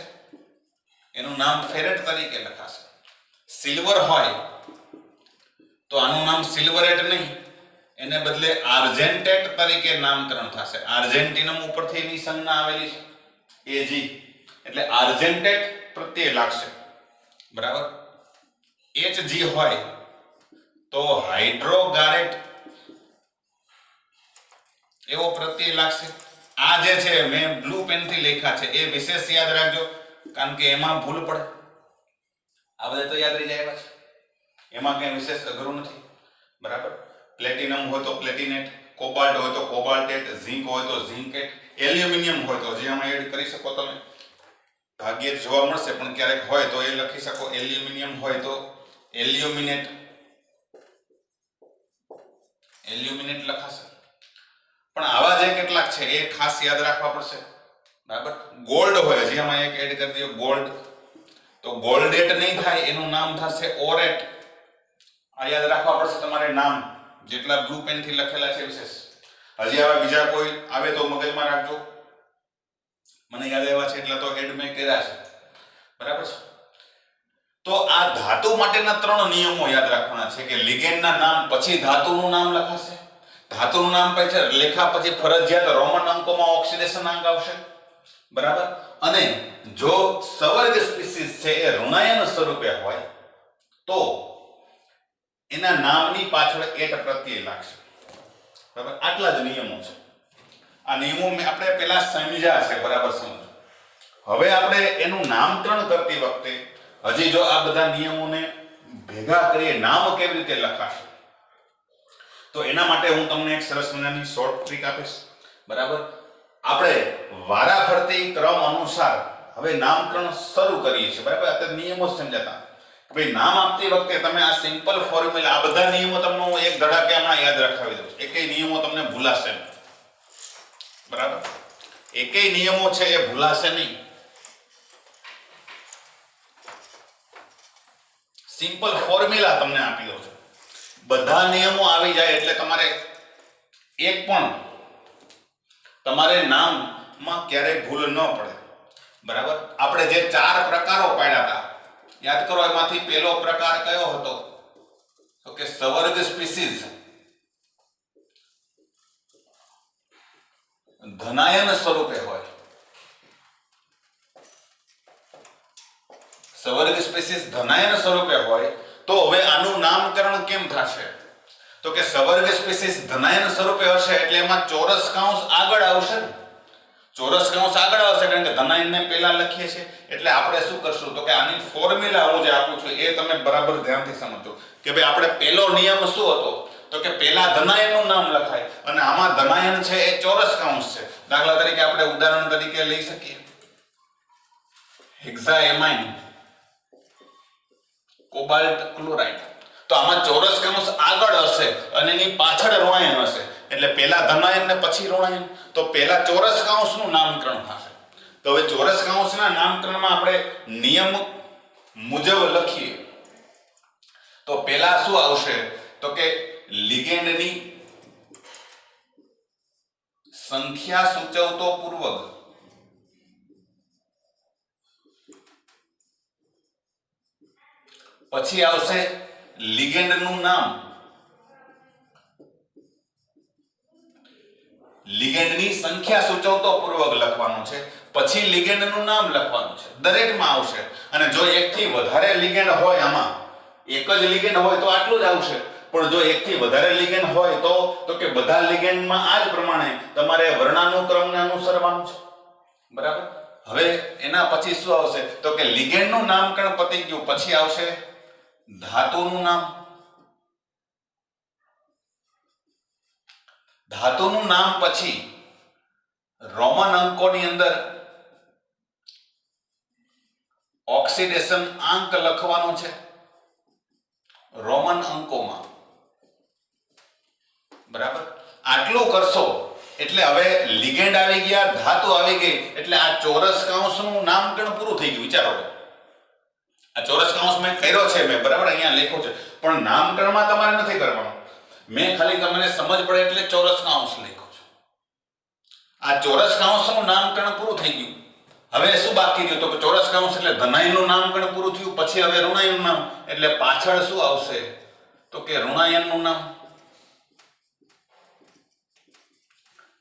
Speaker 1: એનું નામ ફેરેટ તરીકે લખાશે. સિલ્વર હોય તો આનું નામ સિલ્વરેટ નહીં, એને બદલે આર્જેન્ટેટ તરીકે નામકરણ થશે. આર્જેન્ટિનમ ઉપરથી એની સંજ્ઞા આવેલી છે, એજી, એટલે આર્જેન્ટેટ પ્રત્યય લાગશે. બરાબર. HG હોય તો હાઇડ્રોગારેટ એવો પ્રત્યય લાગશે. આ જે છે મેં બ્લુ પેન થી લખ્યા છે એ વિશેષ યાદ રાખજો, કારણ કે એમાં ભૂલ પડે. આ બધા તો યાદ રહી જાય એવા છે, એમાં કઈ વિશેષ અઘરું નથી. બરાબર. પ્લેટિનમ હોય તો પ્લેટિનેટ, કોબાલ્ટ હોય તો કોબાલ્ટેટ, ઝિંક હોય તો ઝિંકેટ, એલ્યુમિનિયમ હોય તો જે આમાં એડ કરી શકો તમે. ભાગ્યે જોવા મળશે પણ ક્યારેક હોય તો એ લખી શકો. એલ્યુમિનિયમ હોય તો એલ્યુમિનેટ, એલ્યુમિનેટ લખાશે. પણ આવા જે કેટલાક છે એ ખાસ યાદ રાખવા પડશે. બરાબર. ગોલ્ડ હોય, હજી આમાં એક એડ કરી દો ગોલ્ડ, તો ગોલ્ડેટ નહીં થાય, એનું નામ થશે ઓરેટ. આ યાદ રાખવા પડશે તમારે નામ, જેટલા બ્લુ પેન થી લખેલા છે વિશેષ. હજી આવા બીજા કોઈ આવે તો મગજમાં રાખજો. મને યાદ આવ્યા છે એટલે તો એડ મેં કર્યા છે, બરાબર છે. તો આ ધાતુ માટેના 3 નિયમો યાદ રાખવાના છે કે લિગેન્ડના નામ પછી ધાતુનું નામ લખાશે, ધાતુનું નામ પછી લેખા પછી ફરજિયાત રોમન અંકોમાં ઓક્સિડેશન અંક આવશે, બરાબર. અને જો સવર્ગ સ્પીસીસ છે એ ઋણાયન સ્વરૂપે હોય તો એના નામની પાછળ એટ પ્રત્યય લાગશે, બરાબર. આટલા જ નિયમો છે. આ નિયમો આપણે પહેલા સમજ્યા છે, બરાબર સમજો. હવે આપણે એનું નામકરણ કરતી વખતે હજી જો આ બધા નિયમોને ભેગા કરીએ નામ કેવી રીતે લખાશે તો એના માટે હું તમને એક સરસ મજાની શોર્ટ ટ્રીક આપીશ, બરાબર. આપણે વારાફરતી ક્રમ અનુસાર હવે નામકરણ શરૂ કરીએ છીએ, બરાબર. અત્યારે નિયમો સમજાતા ભાઈ નામ આપતી વખતે તમે આ સિમ્પલ ફોર્મ્યુલા આ બધા નિયમો તમને હું એક ધડાકે હમણાં યાદ રખાવી દઉં છું. એકેય નિયમો તમને ભૂલાશે નહીં, બરાબર. એકેય નિયમો છે એ ભૂલાશે નહીં. સિમ્પલ ફોર્મ્યુલા તમને આપી દઉં છું. બધા નિયમો આવી જાય એટલે તમારે એક પણ તમારે નામમાં ક્યારેય ભૂલ ન પડે, બરાબર. આપણે જે 4 પ્રકારો પાડ્યા હતા યાદ કરો, એમાંથી પહેલો પ્રકાર કયો હતો તો કે સવર્ગ સ્પીસીસ ધનાયન સ્વરૂપે હોય. સવર્ગ સ્પીસીસ ધનાયન સ્વરૂપે હોય તો હવે આનું નામકરણ કેમ થશે તો કે સવર્ગ સ્પીસીસ ધનાયન સ્વરૂપે હશે એટલે એમાં ચોરસ કૌંસ આગળ આવશે ને, ચોરસ કૌંસ આગળ આવશે કારણ કે ધનાયનને પહેલા લખીએ છીએ. એટલે આપણે શું કરશું તો કે આની ફોર્મ્યુલા હું જે આપું છું એ તમે બરાબર ધ્યાનથી સમજો કે ભાઈ આપણે પહેલો નિયમ શું હતો તો કે પહેલા ધનાયનનું નામ લખાય અને આમાં ધનાયન છે એ ચોરસ કૌંસ છે. દાખલા તરીકે આપણે ઉદાહરણ તરીકે લઈ શકીએ હેક્સાએમાઇન કોબાલ્ટ ક્લોરાઇડ. તો આમાં ચોરસ કૌંસ આગળ હશે અને એની પાછળ ઋણાયન હશે એટલે પહેલા ધનાયન ને પછી ઋણાયન. તો પહેલા ચોરસ કૌંસનું નામકરણ થશે. તો હવે ચોરસ કૌંસના નામકરણમાં આપણે નિયમ મુજબ લખીએ તો પહેલા શું આવશે તો કે લિગેન્ડની સંખ્યા સૂચવતો પૂર્વક પછી આવશે લિગેન્ડનું નામ, લિગેન્ડની સંખ્યા સૂચવતો પૂર્વક લખવાનું છે, પછી લિગેન્ડનું નામ લખવાનું છે. દરેકમાં આવશે. અને જો એકથી વધારે લિગેન્ડ હોય આમાં એક જ લિગેન્ડ હોય તો આટલું જ આવશે, પણ જો એકથી વધારે લિગેન્ડ હોય તો કે બધા લિગેન્ડમાં આ જ પ્રમાણે તમારે વર્ણાનુક્રમને અનુસરવાનું છે, બરાબર. હવે એના પછી શું આવશે તો કે લિગેન્ડનું નામકરણ પતી ગયું પછી આવશે ધાતુનું નામ. ધાતુનું નામ પછી રોમન અંકોની અંદર ઓક્સિડેશન આંક લખવાનો છે રોમન અંકોમાં, બરાબર. આટલું કરશો એટલે હવે લિગેન્ડ આવી ગયા, ધાતુ આવી ગઈ એટલે આ ચોરસ કૌંસનું નામકરણ પૂરું થઈ ગયું. વિચારો આ ચોરસ કૌંસ મેં કર્યો છે મેં, બરાબર, અહીંયા લખ્યો છે પણ નામકરણમાં તમારે નથી કરવાનું. મેં ખાલી તમને સમજ પડે એટલે ચોરસ કૌંસ લખ્યો છે. આ ચોરસ કૌંસનું નામકરણ પૂરું થઈ ગયું. હવે શું બાકી રહ્યું તો કે ચોરસ કૌંસ એટલે ધનાયનનું નામકરણ પૂરું થયું પછી હવે ઋણાયનનું નામ એટલે પાછળ શું આવશે તો કે ઋણાયનનું નામ.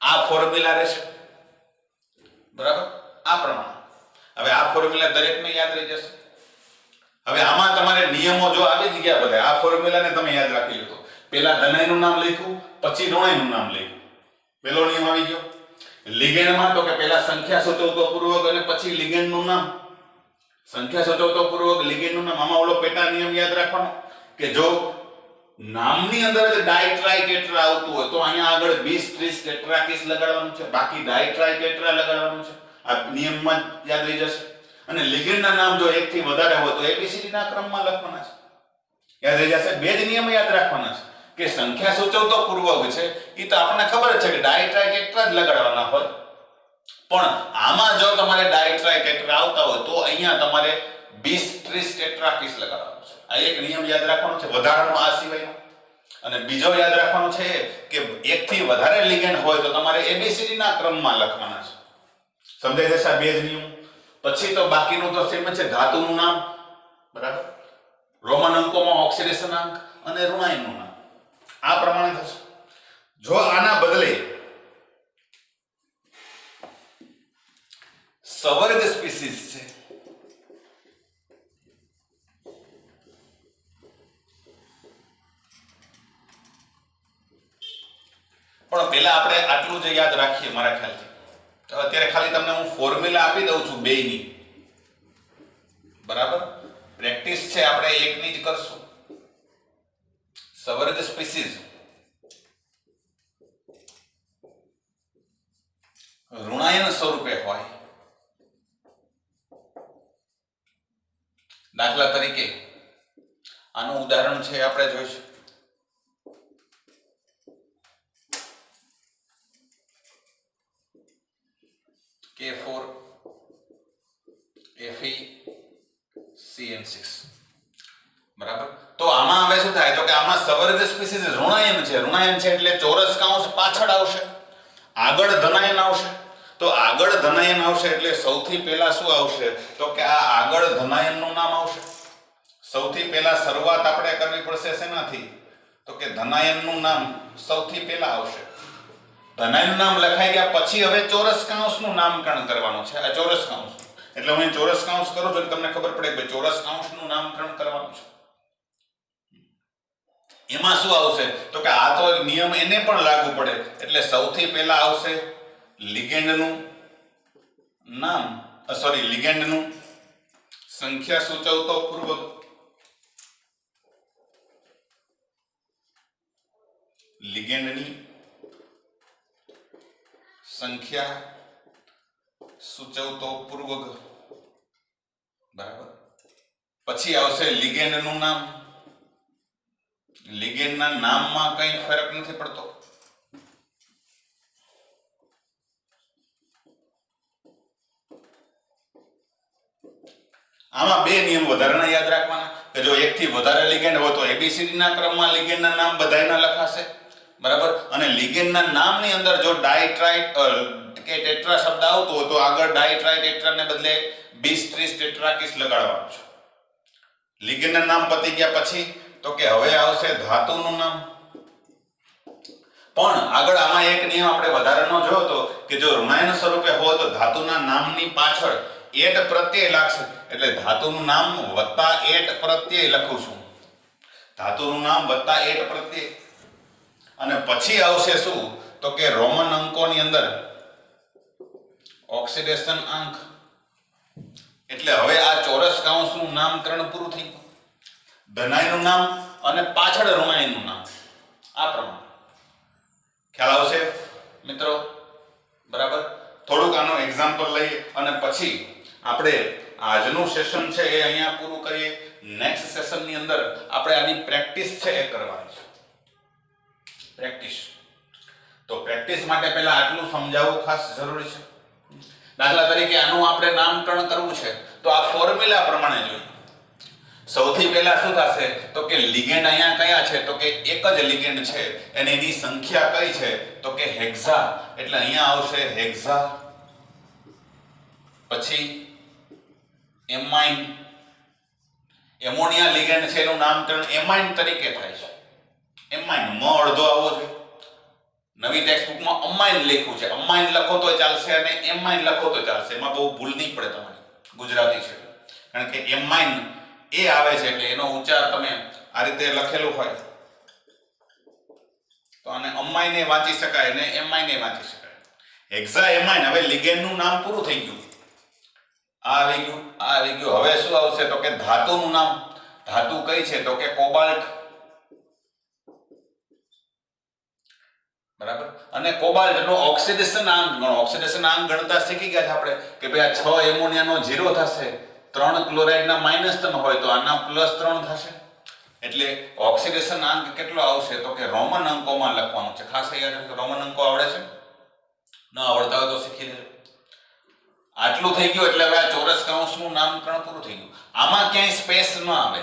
Speaker 1: આ ફોર્મ્યુલા રહેશે, બરાબર, આ પ્રમાણે. હવે આ ફોર્મ્યુલા દરેકને યાદ રહી જશે. હવે આમાં તમારે નિયમો જો આવી જ ગયા બધા આ ફોર્મ્યુલાને તમે યાદ રાખી લીધો. પહેલા ધનાયનનું નામ લખ્યું પછી ઋણાયનનું નામ લખ્યું. પહેલો નિયમ આવી ગયો. લિગેન્ડમાં તો કે પહેલા સંખ્યા સૂચવતો પૂર્વક અને પછી લિગેન્ડનું નામ. સંખ્યા સૂચવતો પૂર્વક લિગેન્ડનું નામ. આમાં ઓલો પેટા નિયમ યાદ રાખવાનો કે જો નામની અંદર જ ડાયટ્રાઇટેટ્રા આવતું હોય તો અહીંયા આગળ 20 30 ટેટ્રાકીસ લગાડવાનું છે, બાકી ડાયટ્રાઇટેટ્રા લગાડવાનું છે. આ નિયમમાં યાદ રહી જશે. અને લિગેન્ડના નામ જો એક થી વધારે હોય તો એબીસીડી ના ક્રમમાં લખવાના છે, યાદ રહી જશે. બે જ નિયમ યાદ રાખવાના છે કે સંખ્યા સૂચવતો પૂર્વક છે એ તો આપણને ખબર જ છે કે ડાયટ્રાઇટેટ્રા જ લગાડવાના હોય, પણ આમાં જો તમારે ડાયટ્રાઇટેટ્રા આવતા હોય તો અહીંયા તમારે 20 30 ટેટ્રાકીસ લગાડવાનું છે. આ એક નિયમ યાદ રાખવાનો છે વધારાનો આ સિવાયનો. અને બીજો યાદ રાખવાનો છે કે એક થી વધારે લિગેન્ડ હોય તો તમારે એબીસીડી ના ક્રમમાં લખવાના છે. સમજાઈ જશે આ બે જ નિયમ. પછી તો બાકીનું તો સેમ જ છે, ધાતુનું નામ બરાબર, રોમન અંકોમાં ઓક્સિડેશન અંક અને ઋણાયનનું નામ, આ પ્રમાણે થશે. જો આના બદલે સવર્ગ સ્પીસીસ છે, પણ પહેલા આપણે આટલું જ યાદ રાખીએ મારા ખ્યાલથી. અત્યારે ખાલી તમને હું ફોર્મ્યુલા આપી દઉં છું બેયની, બરાબર. પ્રેક્ટિસ છે આપણે એકની જ કરશું. સવર્ગ સ્પીસીસ ઋણાયન સ્વરૂપે હોય. દાખલા તરીકે આનું ઉદાહરણ છે આપણે જોઈશું. K4 FeCN6 બરાબર. તો આમાં હવે શું થાય તો કે આમાં સવર્ગ સ્પીસીસ ઋણાયન છે. ઋણાયન છે એટલે ચોરસ કૌંસ પાછળ આવશે, આગળ ધનાયન આવશે. તો આગળ ધનાયન આવશે એટલે સૌથી પહેલા શું આવશે તો કે આ આગળ ધનાયનનું નામ આવશે. સૌથી પહેલા શરૂઆત આપણે કરવી પડશે શેનાથી તો કે ધનાયનનું નામ સૌથી પહેલા આવશે. ધનાયન નામ લખાઈ ગયા પછી હવે ચોરસ કૌંસનું નામકરણ કરવાનું છે. આ ચોરસ કૌંસ એટલે હું ચોરસ કૌંસ કરું છું તમને ખબર પડે કે ચોરસ કૌંસનું નામકરણ કરવાનું છે. એમાં શું આવશે તો કે આ તો નિયમ એને પણ લાગુ પડે એટલે સૌથી પહેલા આવશે લિગેન્ડનું નામ, લિગેન્ડનું સંખ્યા સૂચવતો પૂર્વક, લિગેન્ડની સંખ્યા સૂચવતો પૂર્વક બરાબર. પછી આવશે લિગેન્ડનું નામ. લિગેન્ડના નામમાં કઈ ફરક નથી પડતો. આમાં બે નિયમ વધારાના યાદ રાખવાના કે જો એક થી વધારે લિગેન્ડ હોય તો એબીસીડી ના ક્રમમાં લિગેન્ડના નામ બધાયના લખાશે બરાબર. અને લિગેન્ડના નામની અંદર જો ડાઇટ્રાઇટ કે ટેટ્રા શબ્દ આવતો હોય તો આગળ ડાઇટ્રાઇટ ટેટ્રાને બદલે 20-30 ટેટ્રાકીસ લગાડવાનું છે. લિગેન્ડના નામ પતી ગયા પછી તો કે હવે આવશે ધાતુનું નામ. પણ આગળ આમાં એક નિયમ આપણે વધારાનો જોયો તો કે જો ઋણાયન સ્વરૂપે હોય તો ધાતુના નામની પાછળ એટ પ્રત્યય લાગશે એટલે ધાતુનું નામ વત્તા એટ પ્રત્યય લખું છું. ધાતુનું નામ વત્તા એટ પ્રત્યય અને પછી આવશે શું તો કે રોમન અંકોની અંદર ઓક્સિડેશન અંક. એટલે હવે આ ચોરસ કૌંસનું નામકરણ પૂરું થઈ ગયું. ધનાયનું નામ અને પાછળ ઋણાયનનું નામ, આ પ્રમાણે ખ્યાલ આવશે મિત્રો બરાબર. થોડુંક આનું એક્ઝામ્પલ લઈએ અને પછી આપણે આજનું સેશન છે એ અહીંયા પૂરું કરીએ. નેક્સ્ટ સેશનની અંદર આપણે આની પ્રેક્ટિસ છે એ કરવાની છે. પ્રેક્ટિસ તો પ્રેક્ટિસ માટે પહેલા આટલું સમજાવવું ખાસ જરૂરી છે. દાખલા તરીકે આનું આપણે નામકરણ કરવું છે તો આ ફોર્મ્યુલા પ્રમાણે જોઈએ. સૌથી પહેલા શું થશે તો કે લિગેન્ડ અહીંયા કયા છે તો કે એક જ લિગેન્ડ છે અને એની સંખ્યા કઈ છે તો કે હેક્સા એટલે અહીંયા આવશે હેક્સા. પછી એમાઇન, એમોનિયા લિગેન્ડ છે એનું નામકરણ એમાઇન તરીકે થાય છે. એમાઇન મ અડધો આવવો જોઈએ. નવી ટેક્સ્ટબુકમાં અમાઇન લખ્યું છે, અમાઇન લખો તો ચાલશે અને એમાઇન લખો તો ચાલશે, એમાં બહુ ભૂલ નહીં પડે તમારી. ગુજરાતી છે કારણ કે એમાઇન એ આવે છે એટલે એનો ઉચ્ચાર તમે આ રીતે લખેલું હોય તો આને અમાઇને વાંચી શકાય અને એમાઇને વાંચી શકાય. હેક્સા એમાઇન. હવે લિગેન્ડનું નામ પૂરું થઈ ગયું. આ આવી ગયું, આ આવી ગયું. હવે શું આવશે તો કે ધાતુનું નામ. ધાતુ કઈ છે તો કે કોબાલ્ટ બરાબર. અને કોબાલ્ટ નો ઓક્સિડેશન આંક ગણો. ઓક્સિડેશન આંક ગણતા શીખી ગયા છે આપણે કે ભાઈ આ 6 એમોનિયાનો 0 થશે, 3 ક્લોરાઇડના -3 હોય તો આના +3 થશે. એટલે ઓક્સિડેશન આંક કેટલો આવશે તો કે રોમન અંકોમાં લખવાનું છે. ખાસ યાદ રાખજો, રોમન અંકો આવડે છે? ન આવડતા હોય તો શીખી લેજો. આટલું થઈ ગયું એટલે હવે આ ચોરસ કૌંસનું નામકરણ પૂરું થઈ ગયું. આમાં ક્યાંય સ્પેસ ન આવે.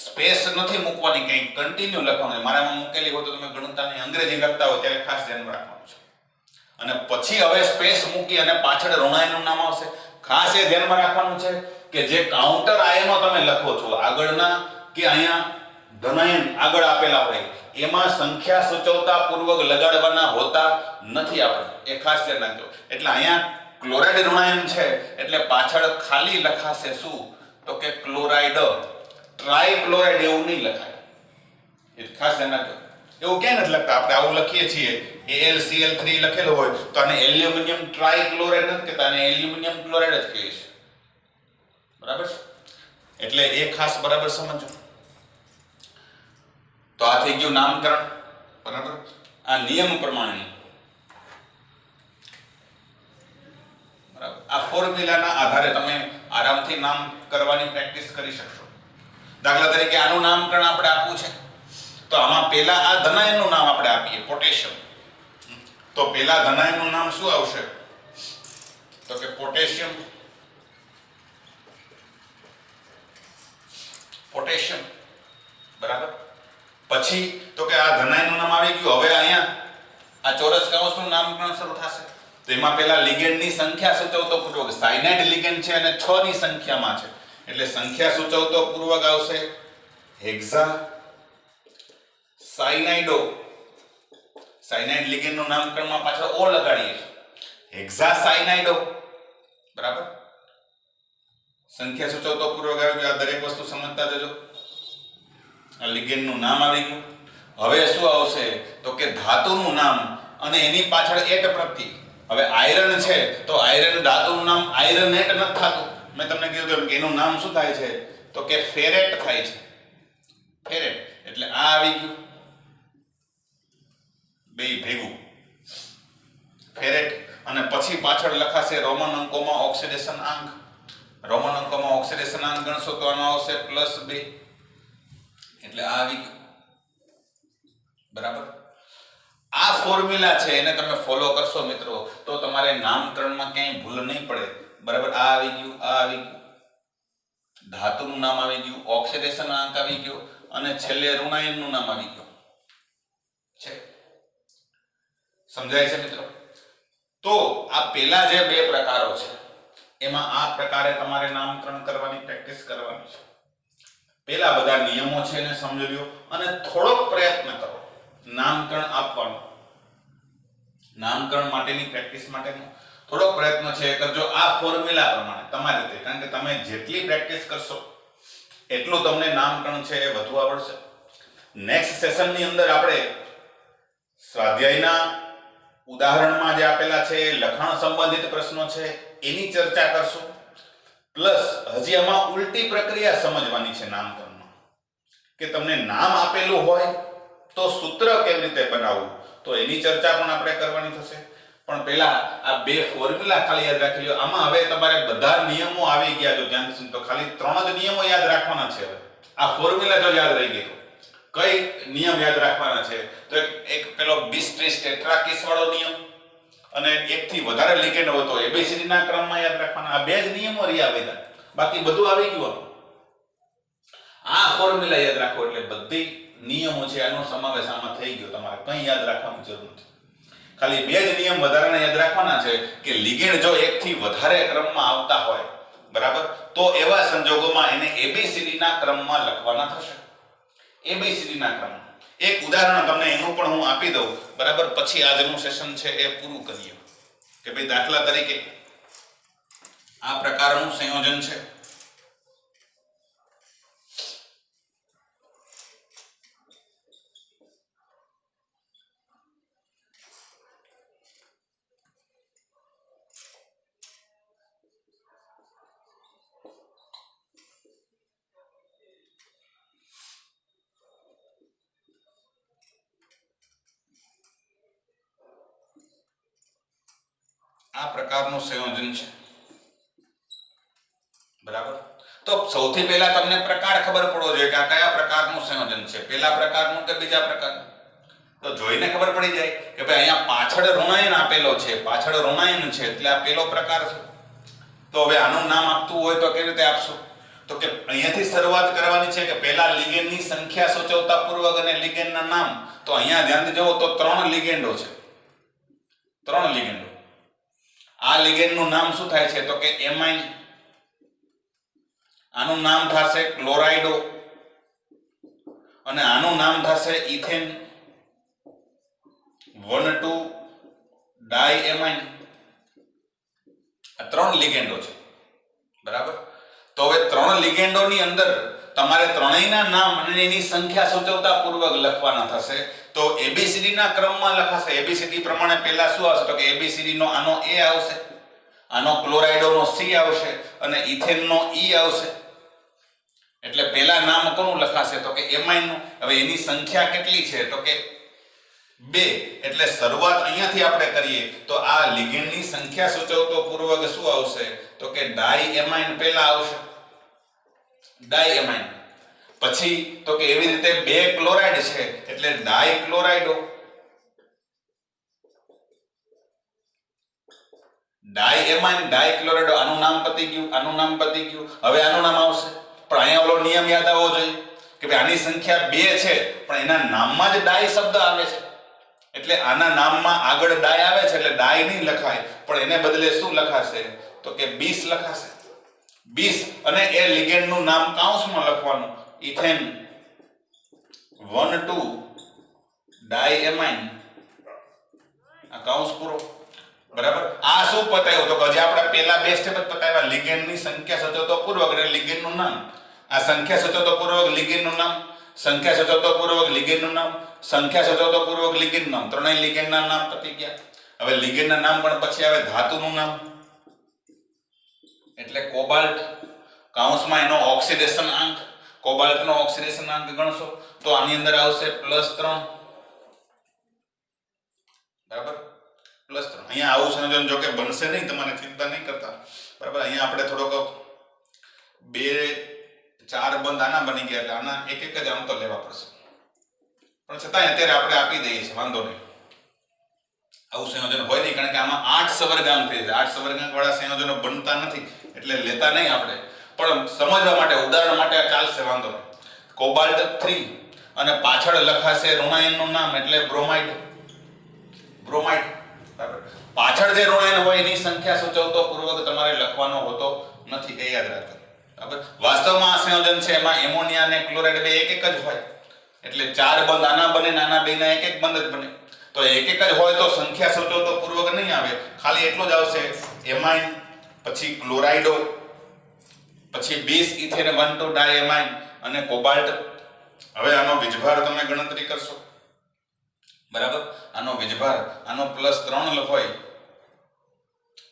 Speaker 1: સ્પેસ નથી મૂકવાની, કંઈ કન્ટિન્યુ લખવાનું. મારામાં મૂકેલી હોય તો તમે ગણતાની અંગ્રેજી લખતા હોય ત્યારે ખાસ ધ્યાન રાખવાનું છે. અને પછી હવે સ્પેસ મૂકી અને પાછળ ઋણાયનનું નામ આવશે. ખાસ એ ધ્યાનમાં રાખવાનું છે કે જે કાઉન્ટર આયનો તમે લખો છો આગળના કે અહીંયા ધનાયન આગળ આપેલા હોય એમાં સંખ્યા સૂચવતા પૂર્વક લગાડવાના હોતા નથી. આપણે એ ખાસ ધ્યાન રાખજો. એટલે અહીંયા ક્લોરાઇડ ઋણાયન છે એટલે પાછળ ખાલી લખાશે શું? તો કે ક્લોરાઇડ. ટ્રાયક્લોરાઇડ એવું નહીં લખાય. એ ખાસ ધ્યાન રાખજો. એવું ક્યાં નથી લખતા. આપણે આવું લખીએ છીએ AlCl3 લખેલું હોય તો આને એલ્યુમિનિયમ ટ્રાયક્લોરાઇડ નથી કહેતા, આને એલ્યુમિનિયમ ક્લોરાઇડ જ કહીએ છીએ. બરાબર છે? એટલે એ ખાસ બરાબર સમજો. તો આ થઈ ગયું નામકરણ. બરાબર? આ નિયમ પ્રમાણે બરાબર આ ફોર્મ્યુલાના આધારે તમે આરામથી નામ કરવાની પ્રેક્ટિસ કરી શકશો. દાખલા તરીકે આનું નામકરણ આપણે આપવું છે તો આમાં પહેલા આ ધનાયનનું નામ આપણે આપીએ પોટેશિયમ. તો પહેલા ધનાયનનું નામ શું આવશે? તો કે પોટેશિયમ. પોટેશિયમ. બરાબર? પછી તો કે આ ધનાયનનું નામ આવી ગયું. હવે અહીંયા આ ચોરસ કૌંસનું નામકરણ શરૂ થશે. તો એમાં પહેલા લિગેન્ડની સંખ્યા સૂચવતો પૂર્વક સાયનાઇડ લિગેન્ડ છે અને 6 ની સંખ્યામાં છે એટલે સંખ્યા સૂચવતો પૂર્વક આવશે હેક્ઝા સાયનાઇડો. સાયનાઇડ લિગેન્ડનું નામકરણમાં પાછળ ઓ લગાડીએ છીએ. હેક્ઝા સાયનાઇડો. બરાબર? સંખ્યા સૂચવતો પૂર્વક આવી ગયું. આ દરેક વસ્તુ સમજતા જજો. આ લિગેન્ડનું નામ આવી ગયું. હવે શું આવશે? તો કે ધાતુનું નામ અને એની પાછળ એટ પ્રત્યય. હવે આયરન છે તો આયરન ધાતુનું નામ આયરનેટ નથી થતું. મેં તમને કીધું કે એનું નામ શું થાય છે? તો કે ફેરેટ થાય છે. ફેરેટ. એટલે આ આવી ગયું બે ભેગું ફેરેટ. અને પછી પાછળ લખાશે રોમન અંકોમાં ઓક્સિડેશન આંક. રોમન અંકોમાં ઓક્સિડેશન આંક ગણશો તો આનો આવશે +2. એટલે આ આવી ગયું. બરાબર? આ ફોર્મ્યુલા છે એને તમે ફોલો કરશો મિત્રો તો તમારે નામકરણમાં ક્યાંય ભૂલ નહીં પડે. બરાબર? આ આવી ગયું, આ આવી ગયું, ધાતુનું નામ આવી ગયું, ઓક્સિડેશન આંક આવી ગયો અને છેલ્લે ઋણાયનનું નામ આવી ગયું છે. સમજાય છે મિત્રો? તો આ પહેલા જે બે પ્રકારો છે એમાં આ પ્રકારે તમારે નામકરણ કરવાની પ્રેક્ટિસ કરવાની છે. પહેલા બધા નિયમો છે એને સમજી લ્યો અને થોડોક પ્રયત્ન કરો નામકરણ આપવાનો. નામકરણ માટેની પ્રેક્ટિસ માટેનો થોડોક પ્રયત્ન છે કરજો આ ફોર્મ્યુલા પ્રમાણે તમારી રીતે. કારણ કે તમે જેટલી પ્રેક્ટિસ કરશો એટલું તમને નામકરણ છે એ વધુ આવડશે. નેક્સ્ટ સેશનની અંદર આપણે સ્વાધ્યાયના ઉદાહરણમાં જે આપેલા છે લખાણ સંબંધિત પ્રશ્નો છે એની ચર્ચા કરશું. પ્લસ હજી આમાં ઉલટી પ્રક્રિયા સમજવાની છે નામકરણમાં કે તમને નામ આપેલું હોય તો સૂત્ર કેવી રીતે બનાવવું તો એની ચર્ચા પણ આપણે કરવાની થશે. પણ પહેલા આ બે ફોર્મ્યુલા ખાલી યાદ રાખી લો. આમાં હવે તમારે બધા નિયમો આવી ગયા. જો ધ્યાન તો ખાલી 3 જ નિયમો યાદ રાખવાના છે. હવે આ ફોર્મ્યુલા જો યાદ રહી ગયો કઈ નિયમ યાદ રાખવાના છે તો એક પેલો 20-30 ટેટ્રાકીસ વાળો નિયમ અને એકથી વધારે લિગેન્ડ હોય તો એબીસીડી ના ક્રમમાં યાદ રાખવાના. આ બે જ નિયમો રહ્યા બધા. બાકી બધું આવી ગયું. આ ફોર્મ્યુલા યાદ રાખો એટલે બધી નિયમો છે આનો સમાવેશ આમાં થઈ ગયો. તમારે કંઈ યાદ રાખવાની જરૂર નથી. ખાલી બે જ નિયમ વધારાના યાદ રાખવાના છે કે લિગેન્ડ જો એકથી વધારે ક્રમમાં આવતા હોય બરાબર તો એવા સંજોગોમાં એને એબીસીડી ના ક્રમમાં લખવાના થશે. એબીસીડી ના ક્રમમાં એક ઉદાહરણ તમને એનું પણ હું આપી દઉં. બરાબર? પછી આજનું સેશન છે એ પૂરું કરીએ કે ભાઈ દાખલા તરીકે આ પ્રકારનું સંયોજન છે. આ પ્રકારનું સંયોજન છે. બરાબર? તો સૌથી પહેલા તમને પ્રકાર ખબર પડવો જોઈએ કે આ કયા પ્રકારનું સંયોજન છે. પહેલા પ્રકારનું કે બીજા પ્રકારનું? તો જોઈને ખબર પડી જાય કે ભાઈ અહીંયા પાછળ ઋણાયન આપેલો છે. પાછળ ઋણાયન છે એટલે આ પહેલો પ્રકાર છે. તો હવે આનું નામ આપતું હોય તો કેવી રીતે આપશું? તો કે અહીંયાથી શરૂઆત કરવાની છે કે પહેલા લિગેન્ડની સંખ્યા સૂચવતા પૂર્વક અને લિગેન્ડના નામ. તો અહીંયા ધ્યાન દેજો તો 3 લિગેન્ડો છે. ત્રણ લિગેન્ડો. આ લિગેન્ડનું નામ શું થાય છે તો કે એમાઇન. આનું નામ થશે ક્લોરાઇડો અને આનું નામ થશે ઇથેન 1,2 ડાયએમાઇન. આ ત્રણ લિગેન્ડો છે, બરાબર. તો હવે ત્રણ લિગેન્ડોની અંદર તમારે ત્રણેયના નામ અને એની સંખ્યા સૂચવતા પૂર્વક લખવાના થશે. તો એબીસીડી ના ક્રમમાં લખાશે. એબીસીડી પ્રમાણે પહેલા શું આવશે તો કે એબીસીડી નો આનો એ આવશે, આનો ક્લોરાઇડો નો સી આવશે અને ઇથેન નો ઈ આવશે. એટલે પહેલા નામ કોનું લખાશે તો કે એમાઇન નું. હવે એની સંખ્યા કેટલી છે તો કે 2. એટલે શરૂઆત અહીંયાથી આપણે કરીએ તો આ લિગેન્ડની સંખ્યા સૂચવતો પૂર્વક શું આવશે તો કે ડાયએમાઇન પહેલા આવશે, ડાયએમાઇન. પછી તો કે એવી રીતે 2 ક્લોરાઇડ છે એટલે ડાયક્લોરાઇડો, ડાયએમાઇન ડાયક્લોરાઇડો. આનું નામ પતી ગયું, આનું નામ પતી ગયું. હવે આનું નામ આવશે, પણ અહીંયા ઓલો નિયમ યાદ આવવો જોઈએ કે ભાઈ આની સંખ્યા 2 છે પણ એના નામમાં જ ડાય શબ્દ આવે છે. એટલે આના નામમાં આગળ ડાય આવે છે એટલે ડાય નહીં લખાય, પણ એને બદલે શું લખાશે તો કે 20 લખાશે, 20. અને એ લિગેન્ડનું નામ કૌંસમાં લખવાનું, ઇથેન 1,2 ડાયએમાઇન. આ કૌંસ પૂરો, બરાબર. આ શું પતાવ્યું તો કે હજી આપણે પહેલા 2 સ્ટેપ જ પતાવ્યા. લિગેન્ડની સંખ્યા સૂચવતો પૂર્વક અને લિગેન્ડનું નામ. આ સંખ્યા સૂચવતો પૂર્વક લિગેન્ડનું નામ, સંખ્યા સૂચવતો પૂર્વક લિગેન્ડનું નામ, સંખ્યા સૂચવતો પૂર્વક લિગેન્ડનું નામ. ત્રણેય લિગેન્ડના નામ પતી ગયા. હવે લિગેન્ડના નામ પણ પછી આવે ધાતુનું નામ એટલે કોબાલ્ટ. કૌંસમાં એનો ઓક્સિડેશન અંક, કોબાલ્ટનો ઓક્સિડેશન અંક ગણશો તો આની અંદર આવશે +3, બરાબર, +3. અહીંયા આવું સંયોજન જો કે બનશે નહીં, તમારે ચિંતા નહીં કરતા, બરાબર. અહીંયા આપણે થોડોક 2-4 બંધ આના બની ગયા એટલે આના એક જ આમ તો લેવા પડશે, પણ છતાંય અત્યારે આપણે આપી દઈએ છીએ, વાંધો નહીં. આવું સંયોજન હોય નહીં કારણ કે આમાં 8 સવર્ગાંક થઈ જાય. 8 સવર્ગાંક વાળા સંયોજનો બનતા નથી એટલે લેતા નહીં આપણે, પણ સમજવા માટે ઉદાહરણ માટે ચાલશે, વાંધો નહીં. કોબાલ્ટ 3 અને પાછળ લખાશે ઋણાયનનું નામ એટલે બ્રોમાઇડ, બ્રોમાઇડ, બરાબર. પાછળ જે ઋણાયન હોય એની સંખ્યા સૂચવતો પૂર્વક તમારે લખવાનો હોતો નથી, એ યાદ રાખજો, બરાબર. વાસ્તવમાં આ સંયોજન છે એમાં એમોનિયા અને ક્લોરાઇડ બે એક જ હોય એટલે 4 બંધ આના બને, નાના બેના એક બંધ જ બને. તો એક જ હોય તો સંખ્યા સૂચવતો પૂર્વક નહીં આવે, ખાલી એટલું જ આવશે એમાઇન, પછી ક્લોરાઇડો, પછી 20 ઇથેન 1,2 ડાયએમાઇન અને કોબાલ્ટ. હવે આનો વીજભાર તમે ગણતરી કરશો, બરાબર. આનો વીજભાર આનો +3 હોય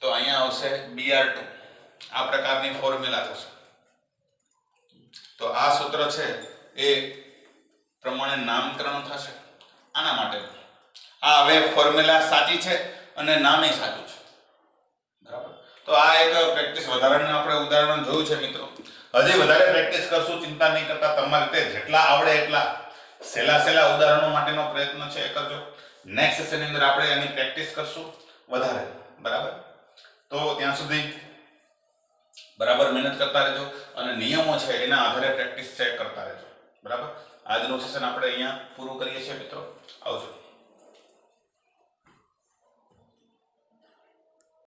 Speaker 1: તો અહીંયા આવશે Br2. આ પ્રકારની ફોર્મ્યુલા થશે. તો આ સૂત્ર છે એ પ્રમાણે નામકરણ થશે આના માટે. આ હવે ફોર્મ્યુલા સાચી છે અને નામે સાચું છે, બરાબર. તો આ એક પ્રેક્ટિસ વધારાનું આપણે ઉદાહરણ જોયું છે મિત્રો. હજી વધારે પ્રેક્ટિસ કરશું, ચિંતા નહીં કરતા. તમારે તે જેટલા આવડે એટલા સહેલા ઉદાહરણો માટેનો પ્રયત્ન છે એ કરજો. નેક્સ્ટ સેશનની અંદર આપણે એની પ્રેક્ટિસ કરશું વધારે, બરાબર. તો ત્યાં સુધી બરાબર મહેનત કરતા રહેજો અને નિયમો છે એના આધારે પ્રેક્ટિસ ચેક કરતા રહેજો, બરાબર. આજનું સેશન આપણે અહીંયા પૂરું કરીએ છીએ મિત્રો. આવજો.